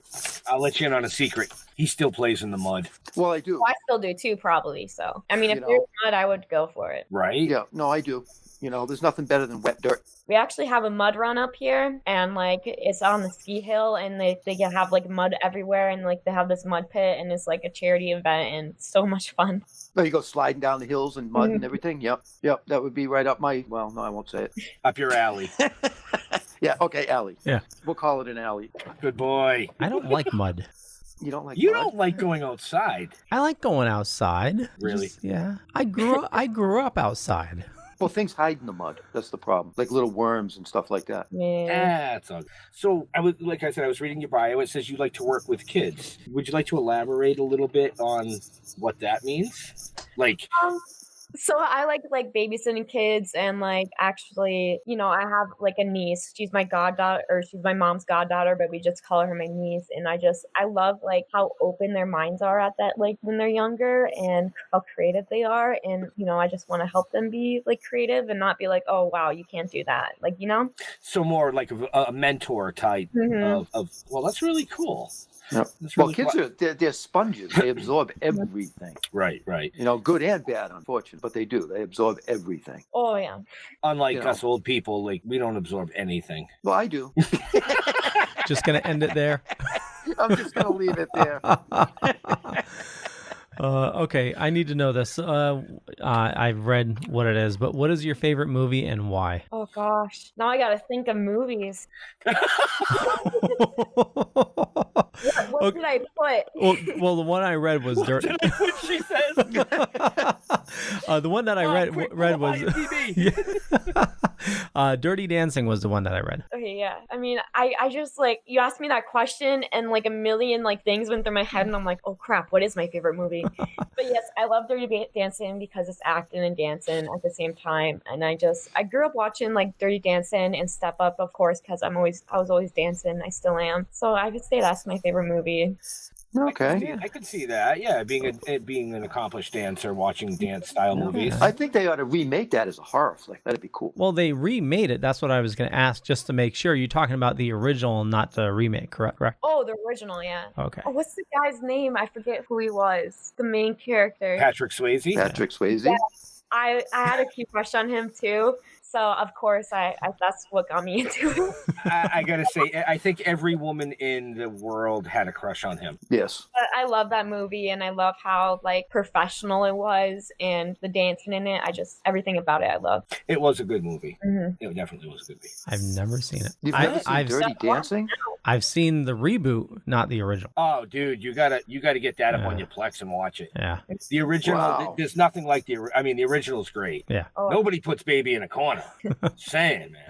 I'll let you in on a secret. He still plays in the mud. Well, I do. Well, I still do too, probably. So, I mean, if there's mud, I would go for it. Right? Yeah, no, I do. There's nothing better than wet dirt. We actually have a mud run up here, and like it's on the ski hill, and they have like mud everywhere, and like they have this mud pit, and it's like a charity event, and it's so much fun. Oh, you go sliding down the hills and mud and everything? Yep, that would be right up my, well, no, I won't say it. Up your alley. Yeah, okay, alley. Yeah. We'll call it an alley. Good boy. I don't like mud. You don't like You mud? don't like going outside. I like going outside. Really? Yeah. I grew up outside. Well, things hide in the mud. That's the problem. Like little worms and stuff like that. That's all. So I was reading your bio. It says you like to work with kids. Would you like to elaborate a little bit on what that means? Like, So I like babysitting kids, and like actually, I have like a niece. She's my goddaughter, or she's my mom's goddaughter, but we just call her my niece. And I love like how open their minds are at that, like when they're younger, and how creative they are. And I just want to help them be like creative and not be like, oh wow, you can't do that. Like So more like a mentor type of. Well, that's really cool. Yep. Well, kids they're sponges. They absorb everything. Right. Good and bad, unfortunately, but they do. They absorb everything. Oh yeah. Unlike us old people, like we don't absorb anything. Well, I do. Just gonna end it there. I'm just gonna leave it there. Okay, I need to know this. I've read what it is, but what is your favorite movie and why? Oh gosh, now I gotta think of movies. What did I put? Well, the one I read was Dirty. She says. The one that I read was Dirty Dancing was the one that I read. Okay, yeah. I mean, I just like you asked me that question, and like a million like things went through my head, and I'm like, oh crap, what is my favorite movie? But yes, I love Dirty Dancing because it's acting and dancing at the same time, and I grew up watching like Dirty Dancing and Step Up, of course, because I was always dancing. I still am. So I could say that's my favorite movie. Okay. I could see that. Yeah, being an accomplished dancer, watching dance style movies. I think they ought to remake that as a horror flick. That'd be cool. Well, they remade it. That's what I was going to ask, just to make sure. You're talking about the original, not the remake, correct? Oh, the original, yeah. Okay. Oh, what's the guy's name? I forget who he was. The main character. Patrick Swayze. Yeah. I had a cute crush on him too. So of course, I that's what got me into it. I gotta say, I think every woman in the world had a crush on him. Yes. But I love that movie, and I love how like professional it was, and the dancing in it. Everything about it, I love. It was a good movie. It definitely was a good movie. I've never seen it. You've never seen Dirty Dancing? I've seen the reboot, not the original. Oh, dude, you gotta get that up on your Plex and watch it. Yeah. The original, Wow. there's nothing like the original's great. Yeah. Nobody puts baby in a corner. Saying, man.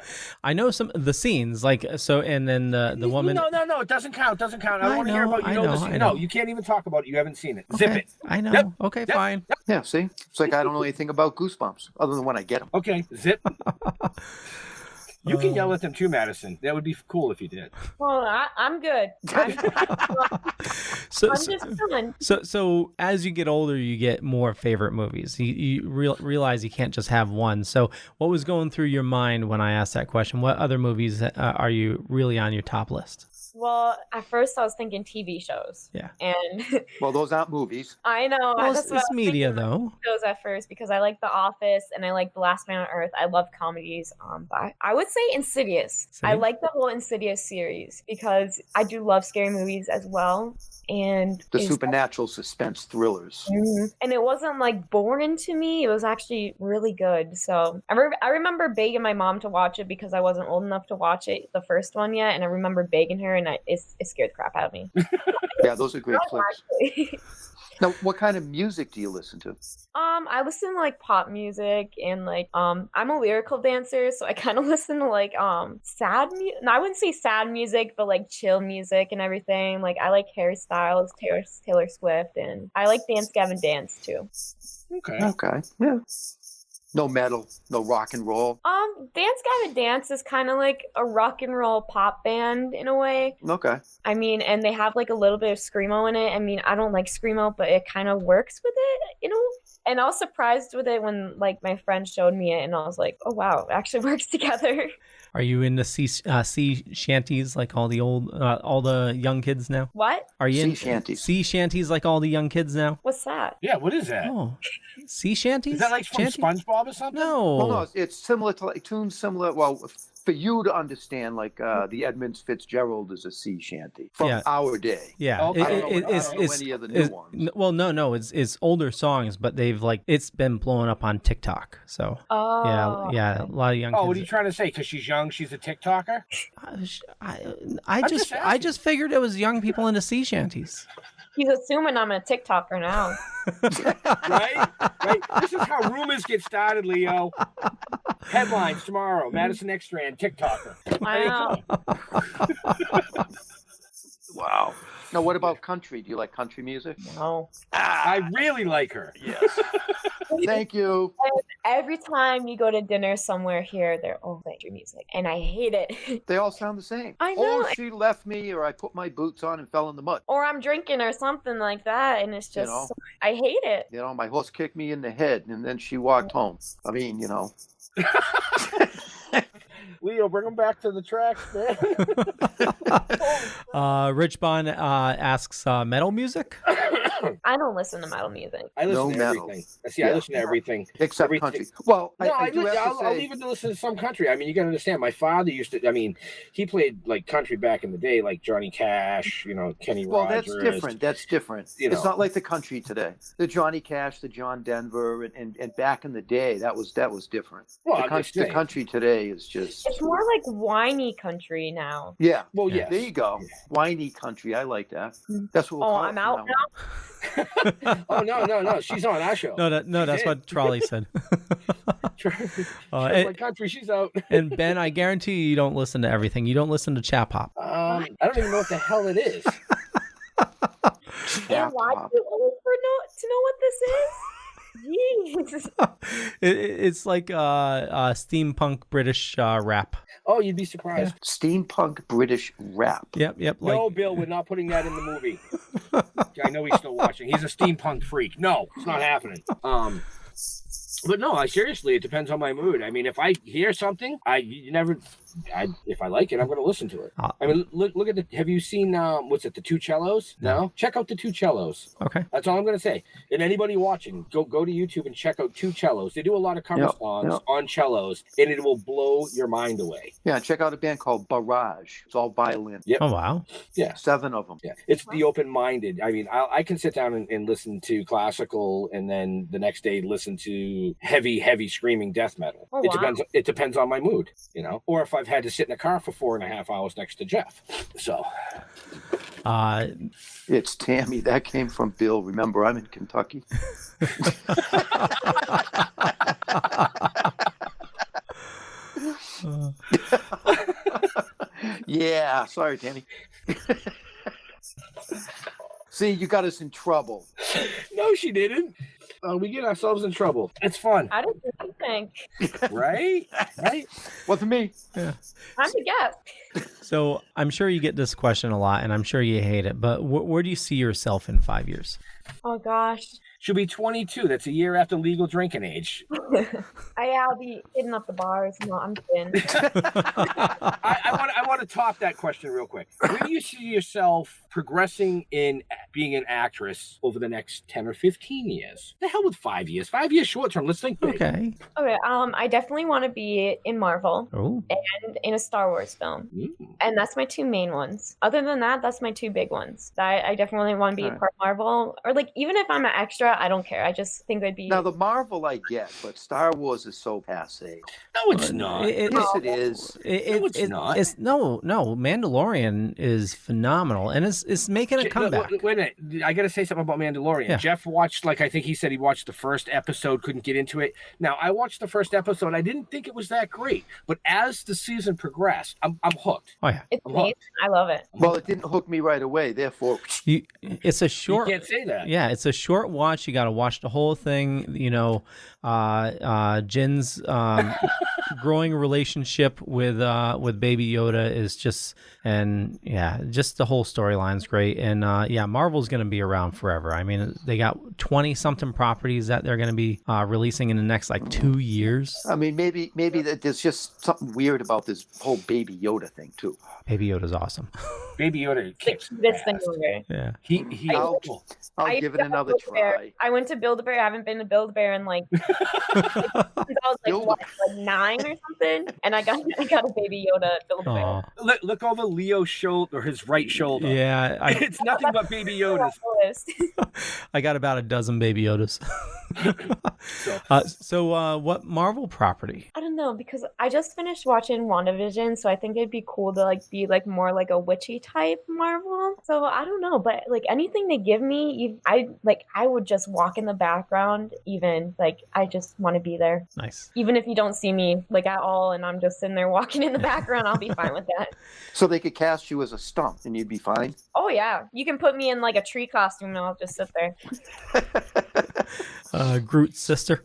I know some of the scenes, like, so, and then the woman. No, it doesn't count. I don't want to hear about I know. No, you can't even talk about it. You haven't seen it. Zip it. I know. Yep. Okay, Yep. fine. Yeah, see? It's like I don't know anything about Goosebumps other than when I get them. Okay, zip. You can yell at them too, Madison. That would be cool if you did. Well, I'm good. I'm just done. So as you get older, you get more favorite movies. You realize you can't just have one. So what was going through your mind when I asked that question? What other movies are you really on your top list? Well, at first I was thinking TV shows. Yeah. And Well, those aren't movies. I know. Well, that's what it's I was media, thinking though. Shows at first because I like The Office and I like The Last Man on Earth. I love comedies. But I would say Insidious. See? I like the whole Insidious series because I do love scary movies as well. And The supernatural suspense thrillers. and it wasn't like boring to me. It was actually really good. So I remember begging my mom to watch it because I wasn't old enough to watch it, the first one yet. And I remember begging her, and it scared the crap out of me. Yeah, those are great flicks. Now, what kind of music do you listen to? I listen to like pop music and like I'm a lyrical dancer, so I kind of listen to like sad music. No, I wouldn't say sad music, but like chill music and everything. Like I like Harry Styles, Taylor Swift, and I like Dance Gavin Dance too. Okay. Yeah. No metal, no rock and roll. Dance Gavin Dance is kind of like a rock and roll pop band in a way. Okay. I mean, and they have like a little bit of screamo in it. I mean, I don't like screamo, but it kind of works with it, you know? And I was surprised with it when like my friend showed me it, and I was like, oh wow, it actually works together. Are you into sea shanties like all the young kids now? What? Are you Sea shanties? Sea shanties like all the young kids now? What's that? Yeah, what is that? Oh, sea shanties? Is that like from Shanties? SpongeBob or something? No. Well, no, it's similar to like tunes similar. Well, for you to understand, like the Edmunds Fitzgerald is a sea shanty from our day. Yeah, I don't know any of the new ones. Well, no, it's older songs, but they've like it's been blowing up on TikTok. So yeah, a lot of young. Oh, kids what are you trying to say? Because she's young, she's a TikToker? I just figured it was young people into sea shanties. He's assuming I'm a TikToker now. Right? This is how rumors get started, Leo. Headlines tomorrow. Madison Ekstrand, TikToker. I know. Wow. Now, what about country? Do you like country music? No. I really like her. Yes. Thank you. Every time you go to dinner somewhere here, they're all country music, and I hate it. They all sound the same. I know. Oh, she left me, or I put my boots on and fell in the mud. Or I'm drinking or something like that, and it's just, You know? I hate it. You know, my horse kicked me in the head, and then she walked home. I mean, you know. Leo, bring them back to the tracks, man. Rich Bond asks metal music. I don't listen to metal music. I listen No to metal. everything. I listen to everything. Except country. Well, No, I do have to I'll say, even listen to some country. I mean, you got to understand. My father used to. I mean, he played like country back in the day, like Johnny Cash, you know, Kenny Rogers. that's different. That's different. You know. It's not like the country today. The Johnny Cash, the John Denver, and back in the day, that was different. Well, The country today is just. It's more like whiny country now. Yeah. Well, yes. There you go. Whiny country. I like that. That's what we'll call I'm it out from now. Oh no! She's on our show. No, that's what Trolley said. My country, she's out. And Ben, I guarantee you don't listen to everything. You don't listen to Chap Hop. I don't even know what the hell it is. And why do you always to know what this is? Jeez. It's like steampunk British rap. Oh, you'd be surprised. Steampunk British rap. Yep. No, Bill, we're not putting that in the movie. I know he's still watching. He's a steampunk freak. No, it's not happening. But no, seriously, it depends on my mood. I mean, if I hear something, if I like it, I'm going to listen to it. I mean, look at have you seen, the Two Cellos? No? Check out the Two Cellos. Okay. That's all I'm going to say. And anybody watching, go to YouTube and check out Two Cellos. They do a lot of cover songs on cellos, and it will blow your mind away. Yeah, check out a band called Barrage. It's all violin. Yep. Oh, wow. Yeah. 7 of them. Yeah. It's the open-minded. I mean, I can sit down and listen to classical, and then the next day listen to heavy screaming death metal. Oh, It depends on my mood, you know. Or if I've had to sit in a car for 4.5 hours next to Jeff. So. It's Tammy. That came from Bill. Remember, I'm in Kentucky. Yeah, sorry, Tammy. See, you got us in trouble. No, she didn't. We get ourselves in trouble. It's fun. How did you think? Right? Right? Well, to me. Yeah. I'm the guest. So I'm sure you get this question a lot, and I'm sure you hate it, but where do you see yourself in 5 years? Oh, gosh. She'll be 22. That's a year after legal drinking age. I'll be hitting up the bars. No, I'm kidding. I want to top that question real quick. Where do you see yourself progressing in being an actress over the next 10 or 15 years? The hell with 5 years. 5 years short term. Let's think big. Okay. Okay. I definitely want to be in Marvel Ooh. and in a Star Wars film. And that's my two main ones. Other than that, that's my two big ones. I definitely want to be a part of Marvel. Or like, even if I'm an extra, I don't care. I just think it'd be... Now, the Marvel I get, but Star Wars is so passé. No, it's not. Yes, it is. No, it's not. It's, no. Mandalorian is phenomenal, and it's making a comeback. Wait a minute. I got to say something about Mandalorian. Yeah. Jeff watched, I think he said he watched the first episode, couldn't get into it. Now, I watched the first episode. I didn't think it was that great, but as the season progressed, I'm hooked. Oh, yeah. It's amazing. I love it. Well, it didn't hook me right away. Therefore, it's a short... You can't say that. Yeah, it's a short watch. You got to watch the whole thing. You know, Jin's growing relationship with Baby Yoda is just, and yeah, just the whole storyline's great. And yeah, Marvel's going to be around forever. I mean, they got 20 something properties that they're going to be releasing in the next 2 years. I mean, maybe that there's just something weird about this whole Baby Yoda thing too. Baby Yoda's awesome. Baby Yoda kicks this thing over. Yeah. I'll give it another try. I went to Build-A-Bear. I haven't been to Build-A-Bear in since I was like 9 or something, and I got a Baby Yoda Build-A-Bear. Look over Leo's shoulder, his right shoulder. Yeah, it's nothing but Baby Yodas. I got about a dozen Baby Yodas. So what Marvel property? I don't know, because I just finished watching WandaVision, so I think it'd be cool to be more like a witchy type Marvel. So I don't know, but anything they give me, I would just walk in the background. Even I just want to be there. Nice. Even if you don't see me at all, and I'm just sitting there walking in the background, I'll be fine with that. So they could cast you as a stump, and you'd be fine. Oh yeah, you can put me in a tree costume, and I'll just sit there. Groot's sister.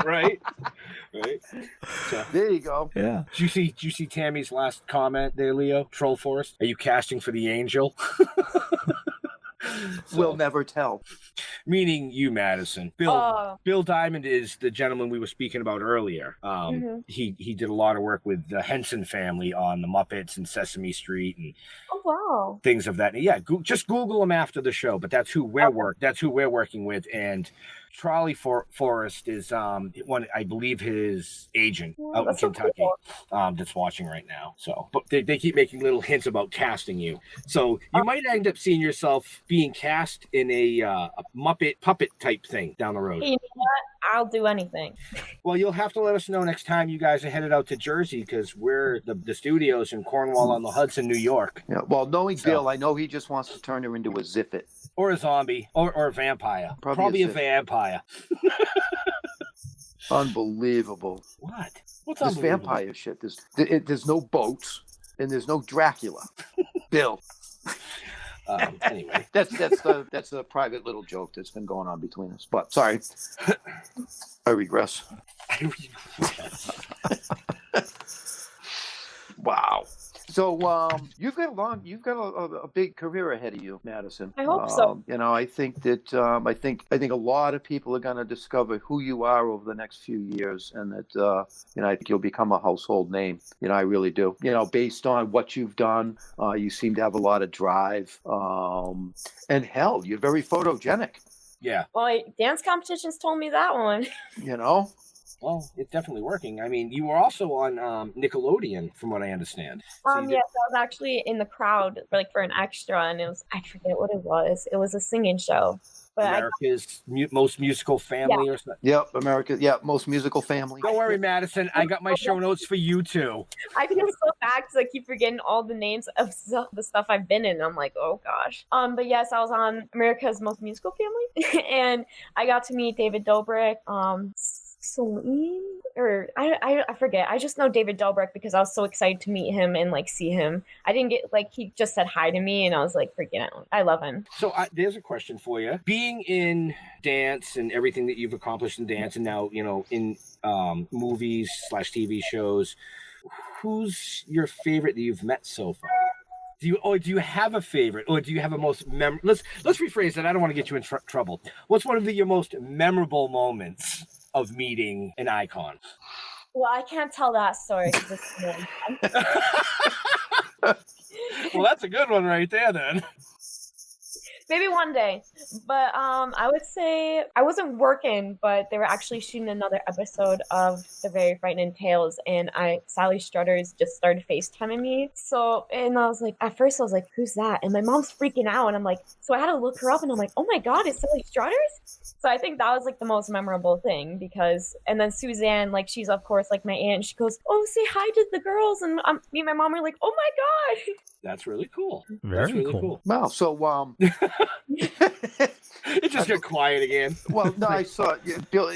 Right. So, there you go. Yeah. Did you see Tammy's last comment there, Leo? Troll Force? Are you casting for the Angel? We'll never tell. Meaning you, Madison. Bill Diamond is the gentleman we were speaking about earlier. He did a lot of work with the Henson family on the Muppets and Sesame Street and things of that. Yeah, just Google him after the show. But that's who we're working with. And Charlie Forrest is one, I believe, his agent out in Kentucky that's watching right now. So, but they keep making little hints about casting you. So you might end up seeing yourself being cast in a Muppet puppet type thing down the road. Hey, you know what? I'll do anything. Well, you'll have to let us know next time you guys are headed out to Jersey, because we're the studios in Cornwall on the Hudson, New York. Yeah. Well, knowing Bill, I know he just wants to turn her into a Ziffit. Or a zombie, or a vampire. Probably a vampire. Unbelievable. What? What's this unbelievable? Vampire shit? There's no boats, and there's no Dracula. Bill. Anyway, that's a private little joke that's been going on between us. But sorry, I regress. Wow. So you've got a big career ahead of you, Madison. I hope so. I think that I think a lot of people are going to discover who you are over the next few years, and that I think you'll become a household name. I really do. Based on what you've done, you seem to have a lot of drive, and hell, you're very photogenic. Yeah. Well, dance competitions told me that one. Well, it's definitely working. I mean, you were also on Nickelodeon, from what I understand. Yes, I was actually in the crowd for an extra, and I forget what it was. It was a singing show. But America's most musical family or something. Yep, America. Yeah, most musical family. Don't worry, Madison. I got my show notes for you too. I feel so bad because I keep forgetting all the names of the stuff I've been in. I'm like, oh gosh. But yes, I was on America's Most Musical Family, and I got to meet David Dobrik, Celine, or I forget. I just know David Dobrik because I was so excited to meet him and like see him. I didn't get he just said hi to me, and I was like freaking out. I love him. So there's a question for you. Being in dance and everything that you've accomplished in dance, and now in movies / TV shows, who's your favorite that you've met so far? Do you have a favorite, or do you have a most let's rephrase that. I don't want to get you in trouble. What's one of your most memorable moments of meeting an icon? Well, I can't tell that story because it's Well, that's a good one right there then. Maybe one day. But I would say I wasn't working, but they were actually shooting another episode of The Very Frightening Tales, and Sally Struthers just started FaceTiming me. So, and I was like, at first I was like, who's that? And my mom's freaking out, and I'm like, so I had to look her up, and I'm like, oh my God, it's Sally Struthers? So I think that was like the most memorable thing because, and then Suzanne, like she's of course like my aunt, and she goes, oh, say hi to the girls, and me and my mom were like, oh my God. That's really cool. Very cool. Wow. So it just got quiet again. Well, no, I saw Bill.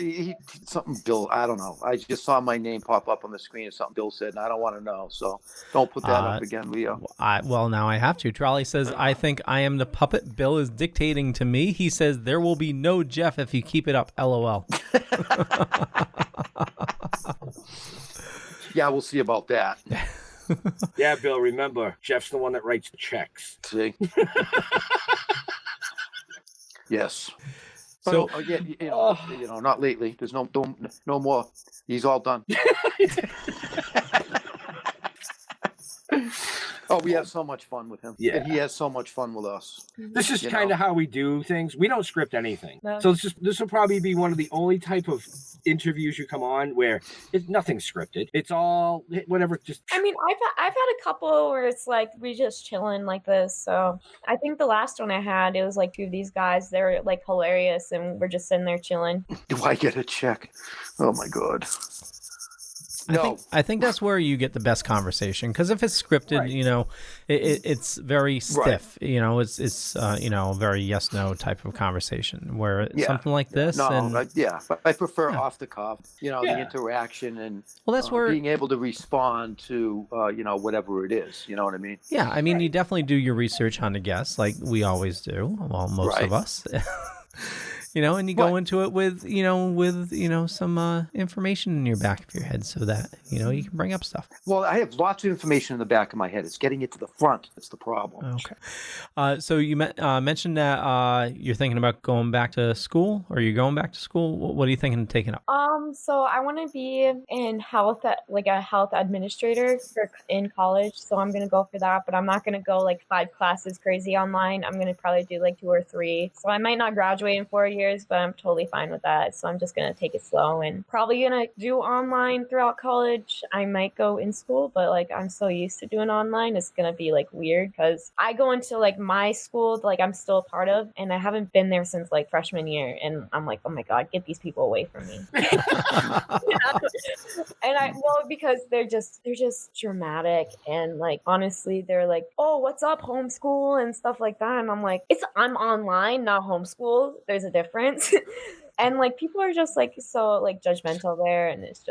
Bill. I don't know. I just saw my name pop up on the screen or something Bill said, and I don't want to know. So don't put that up again, Leo. Well, now I have to. Trolley says, I think I am the puppet Bill is dictating to me. He says, there will be no Jeff if you keep it up. LOL. Yeah, we'll see about that. Yeah, Bill, remember, Jeff's the one that writes the checks. See? Yes. So, not lately. There's no more. He's all done. Oh, we have so much fun with him. Yeah. And he has so much fun with us. This is kind of how we do things. We don't script anything. No. So this will probably be one of the only type of interviews you come on where nothing's scripted. It's all whatever. Just I mean, I've had a couple where it's like we just chilling like this. So I think the last one I had, it was like two of these guys. They're like hilarious, and we're just sitting there chilling. Do I get a check? Oh my God. No, I think that's where you get the best conversation, because if it's scripted, Right. It's very stiff. Right. It's a very yes no type of conversation. Where something like this, but I prefer off the cuff. The interaction and that's where being able to respond to whatever it is. You know what I mean? Yeah, I mean you definitely do your research on the guests, like we always do. Well, most of us. And you go into it with some information in your back of your head so that, you can bring up stuff. Well, I have lots of information in the back of my head. It's getting it to the front. That's the problem. Okay. So you mentioned that you're thinking about going back to school, or you're going back to school. What are you thinking of taking up? So I want to be in health, like a health administrator in college. So I'm going to go for that, but I'm not going to go like 5 classes crazy online. I'm going to probably do like 2 or 3. So I might not graduate in 4 years, but I'm totally fine with that. So I'm just going to take it slow and probably going to do online throughout college. I might go in school, but like I'm so used to doing online, it's going to be like weird because I go into like my school, like I'm still a part of, and I haven't been there since like freshman year. And I'm like, oh my God, get these people away from me. And because they're just dramatic. And like, honestly, they're like, oh, what's up, homeschool and stuff like that. And I'm like, I'm online, not homeschool. There's a difference. And like people are just like so like judgmental there, and it's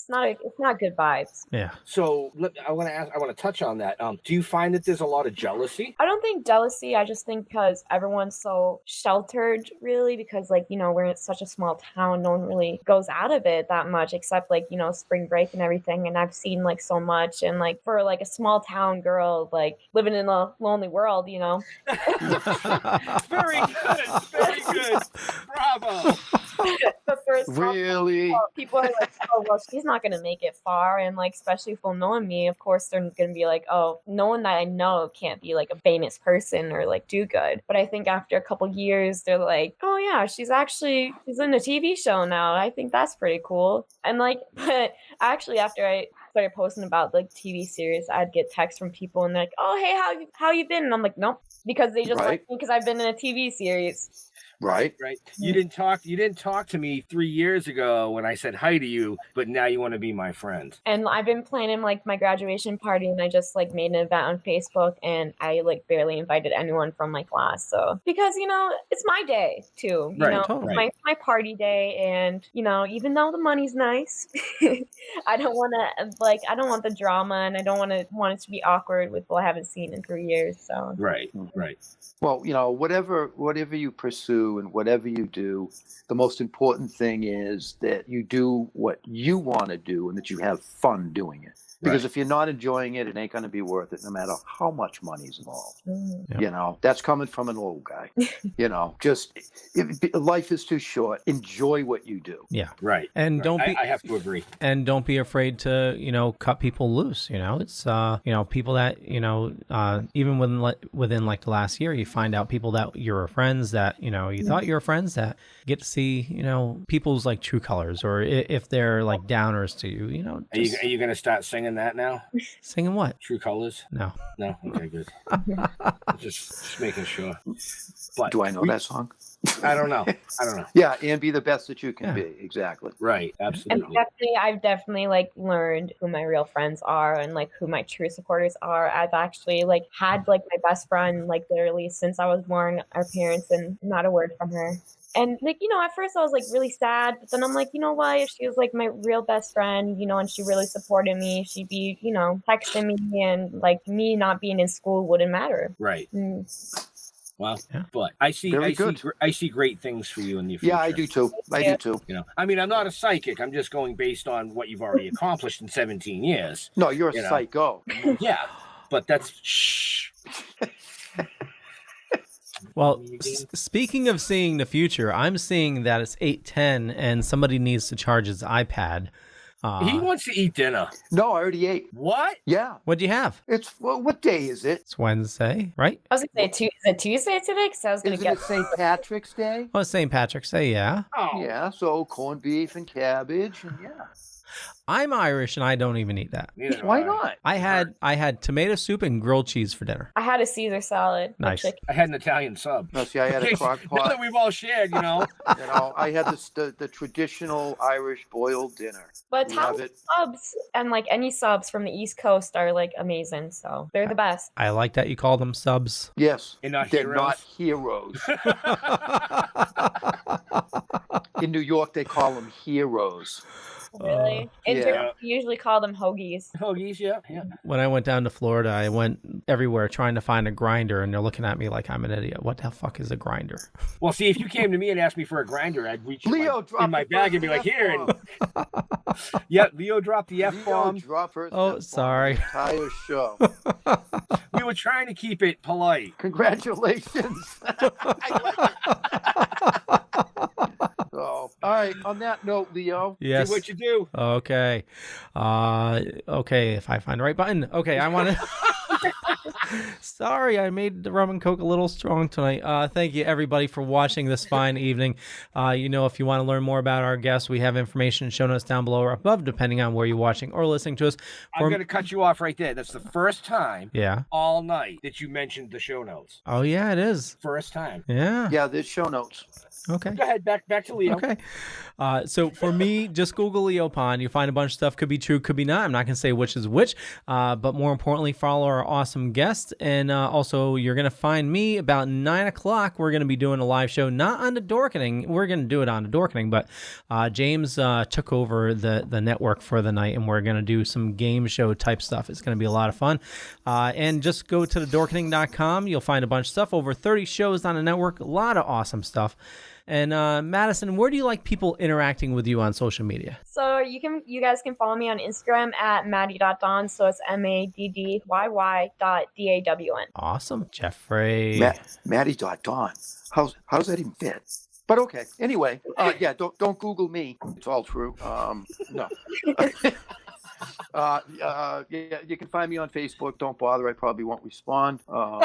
not good vibes. Yeah. So I want to touch on that. Do you find that there's a lot of jealousy? I don't think jealousy. I just think because everyone's so sheltered, really, because like we're in such a small town, no one really goes out of it that much, except like spring break and everything. And I've seen like so much, and like for like a small town girl, like living in a lonely world, Very good. Very good. Bravo. But Really? People are like, oh, well, she's not going to make it far. And like, especially if knowing me, of course, they're going to be like, oh, no one that I know can't be like a famous person or like do good. But I think after a couple years, they're like, oh yeah, she's in a TV show now. I think that's pretty cool. And like, but actually after I started posting about like TV series, I'd get texts from people and they're like, oh, hey, how you been? And I'm like, nope, because they just like me because I've been in a TV series. Right. You didn't talk to me 3 years ago when I said hi to you, but now you want to be my friend. And I've been planning like my graduation party, and I just like made an event on Facebook, and I like barely invited anyone from my class. So because it's my day too, my party day, and even though the money's nice, I don't want the drama, and I don't want it to be awkward with people I haven't seen in 3 years. So right. Well, whatever you pursue and whatever you do, the most important thing is that you do what you want to do and that you have fun doing it. Because if you're not enjoying it, it ain't going to be worth it, no matter how much money's involved. Mm-hmm. That's coming from an old guy. Life is too short. Enjoy what you do. Yeah. Right. And don't be. I have to agree. And don't be afraid to cut people loose. It's people that even within like the last year, you find out people that you're friends that you thought you were friends that get to see people's like true colors, or if they're like downers to you. Are you going to start singing that now? Singing what? True Colors? No. Okay, good. just making sure. But do I know that song? I don't know. Yeah, and be the best that you can be. Exactly. Right. Absolutely. And I've definitely like learned who my real friends are and like who my true supporters are. I've actually like had like my best friend like literally since I was born, our parents, and not a word from her. And like, at first I was like really sad, but then I'm like, you know what? If she was like my real best friend, and she really supported me, she'd be, texting me, and like me not being in school wouldn't matter. Right. Well, but I see great things for you in the future. Yeah, I do too. I do too. I'm not a psychic. I'm just going based on what you've already accomplished in 17 years. No, you're a psycho. Yeah, but that's shh. Well, speaking of seeing the future, I'm seeing that it's 8:10 and somebody needs to charge his iPad. He wants to eat dinner. No, I already ate. What? Yeah. What'd you have? What day is it? It's Wednesday, right? I was going to say, is it Tuesday today? Because I was going to get... Isn't it St. Patrick's Day? Oh, St. Patrick's Day, yeah. Oh. Yeah, so corned beef and cabbage, and yeah. I'm Irish and I don't even eat that. Why not? I had tomato soup and grilled cheese for dinner. I had a Caesar salad. Nice. I had an Italian sub. No, see, I had a crock pot. Now that we've all shared, I had the traditional Irish boiled dinner. But Italian subs and like any subs from the East Coast are like amazing. So they're the best. I like that you call them subs. Yes. They're not heroes. In New York, they call them heroes. Really? In Germany, we usually call them hoagies. Hoagies, yeah. When I went down to Florida, I went everywhere trying to find a grinder, and they're looking at me like I'm an idiot. What the fuck is a grinder? Well, see, if you came to me and asked me for a grinder, I'd reach in my bag and be like, here. And... yeah, Leo dropped the F-bomb. Sorry. Entire show. We were trying to keep it polite. Congratulations. So, all right. On that note, Leo, yes. Do what you do. Okay. Okay. If I find the right button. Okay. I want to. Sorry, I made the rum and coke a little strong tonight. Thank you, everybody, for watching this fine evening. If you want to learn more about our guests, we have information in show notes down below or above, depending on where you're watching or listening to us. I'm going to cut you off right there. That's the first time Yeah. all night that you mentioned the show notes. Oh, yeah, it is. First time. Yeah. Yeah, there's show notes. Okay. Go ahead, back to Leo. Okay. So for me, just Google Leo Pond. You find a bunch of stuff. Could be true, could be not. I'm not going to say which is which. But more importantly, follow our awesome guests. And also, you're going to find me about 9 o'clock. We're going to be doing a live show, not on the Dorkening. We're going to do it on the Dorkening, but James took over the network for the night, and we're going to do some game show type stuff. It's going to be a lot of fun. And just go to thedorkening.com. You'll find a bunch of stuff. Over 30 shows on the network. A lot of awesome stuff. And Madison, where do you like people interacting with you on social media? So you guys can follow me on Instagram at maddie.dawn. So it's maddyyy.dawn. Awesome. Jeffrey. Maddie.dawn. How's that even fit? But okay. Anyway, yeah, don't Google me. It's all true. No. Yeah, you can find me on Facebook. Don't bother. I probably won't respond. Go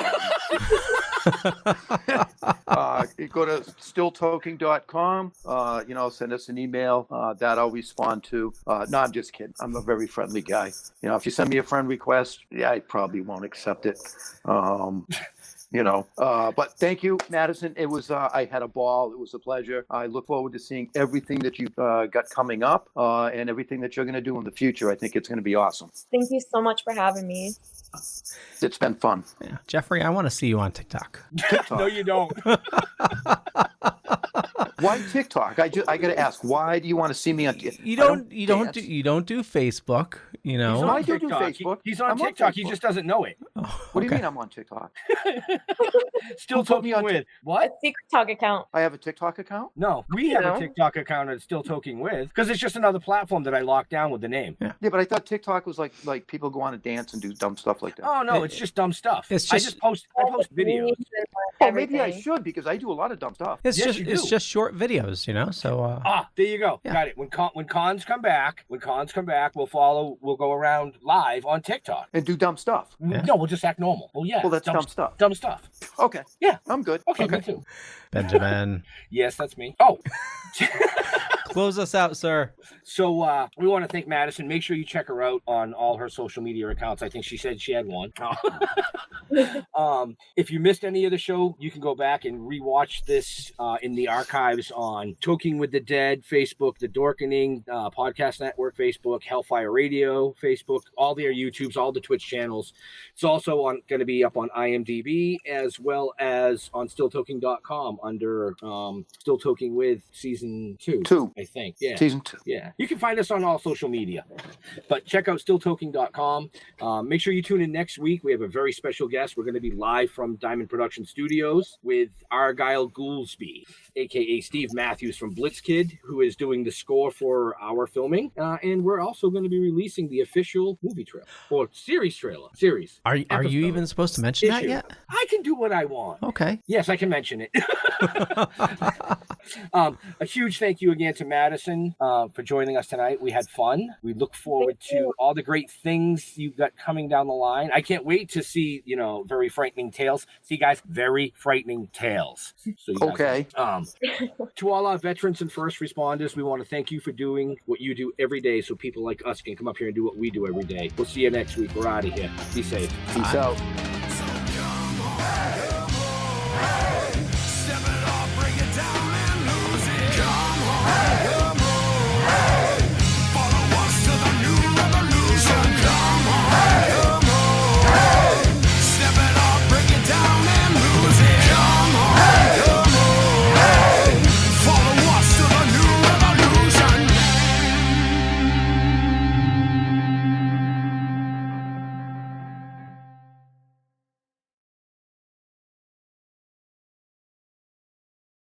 to stilltoking.com. Send us an email that I'll respond to. No, I'm just kidding. I'm a very friendly guy. If you send me a friend request, yeah, I probably won't accept it. But thank you, Madison. It was I had a ball. It was a pleasure. I look forward to seeing everything that you've got coming up and everything that you're going to do in the future. I think it's going to be awesome. Thank you so much for having me. It's been fun. Yeah. Jeffrey, I want to see you on TikTok. No, you don't. Why TikTok? I got to ask. Why do you want to see me on? You don't do Facebook. He's on I do TikTok. Facebook. He's on I'm on TikTok. He Facebook. just doesn't know it. What do you mean I'm on TikTok? Still Toking with what? A secret talk account. I have a TikTok account? No, we have a TikTok account that's Still Toking with, because it's just another platform that I locked down with the name. Yeah, but I thought TikTok was like people go on and dance and do dumb stuff like that. Oh no, it's just dumb stuff. It's I just post videos. Oh, maybe I should, because I do a lot of dumb stuff. It's just short videos, So there you go. Yeah. Got it. When cons come back, we'll go around live on TikTok and do dumb stuff. Yeah. No, we'll just act normal. Well, yeah. Well, that's dumb stuff. Dumb stuff. Okay. Yeah, I'm good. Okay, me too. Benjamin. Yes, that's me. Oh. Close us out, sir. So we want to thank Madison. Make sure you check her out on all her social media accounts. I think she said she had one. If you missed any of the show, you can go back and rewatch this in the archives on Toking with the Dead, Facebook, The Dorkening Podcast Network, Facebook, Hellfire Radio, Facebook, all their YouTubes, all the Twitch channels. It's also going to be up on IMDb as well as on stilltoking.com under Still Toking with Season 2. I think. Yeah. Season 2. Yeah. You can find us on all social media. But check out stilltoking.com. Make sure you tune in next week. We have a very special guest. We're going to be live from Diamond Production Studios with Argyle Goolsby, a.k.a. Steve Matthews from Blitzkid, who is doing the score for our filming. And we're also going to be releasing the official movie trailer or series trailer. Are you even supposed to mention that yet? I can do what I want. Okay. Yes, I can mention it. A huge thank you again to Madison for joining us tonight. We had fun. We look forward to all the great things you've got coming down the line. I can't wait to see, very frightening tales. See, guys, very frightening tales. So you guys, to all our veterans and first responders, we want to thank you for doing what you do every day so people like us can come up here and do what we do every day. We'll see you next week. We're out of here. Be safe. Peace out.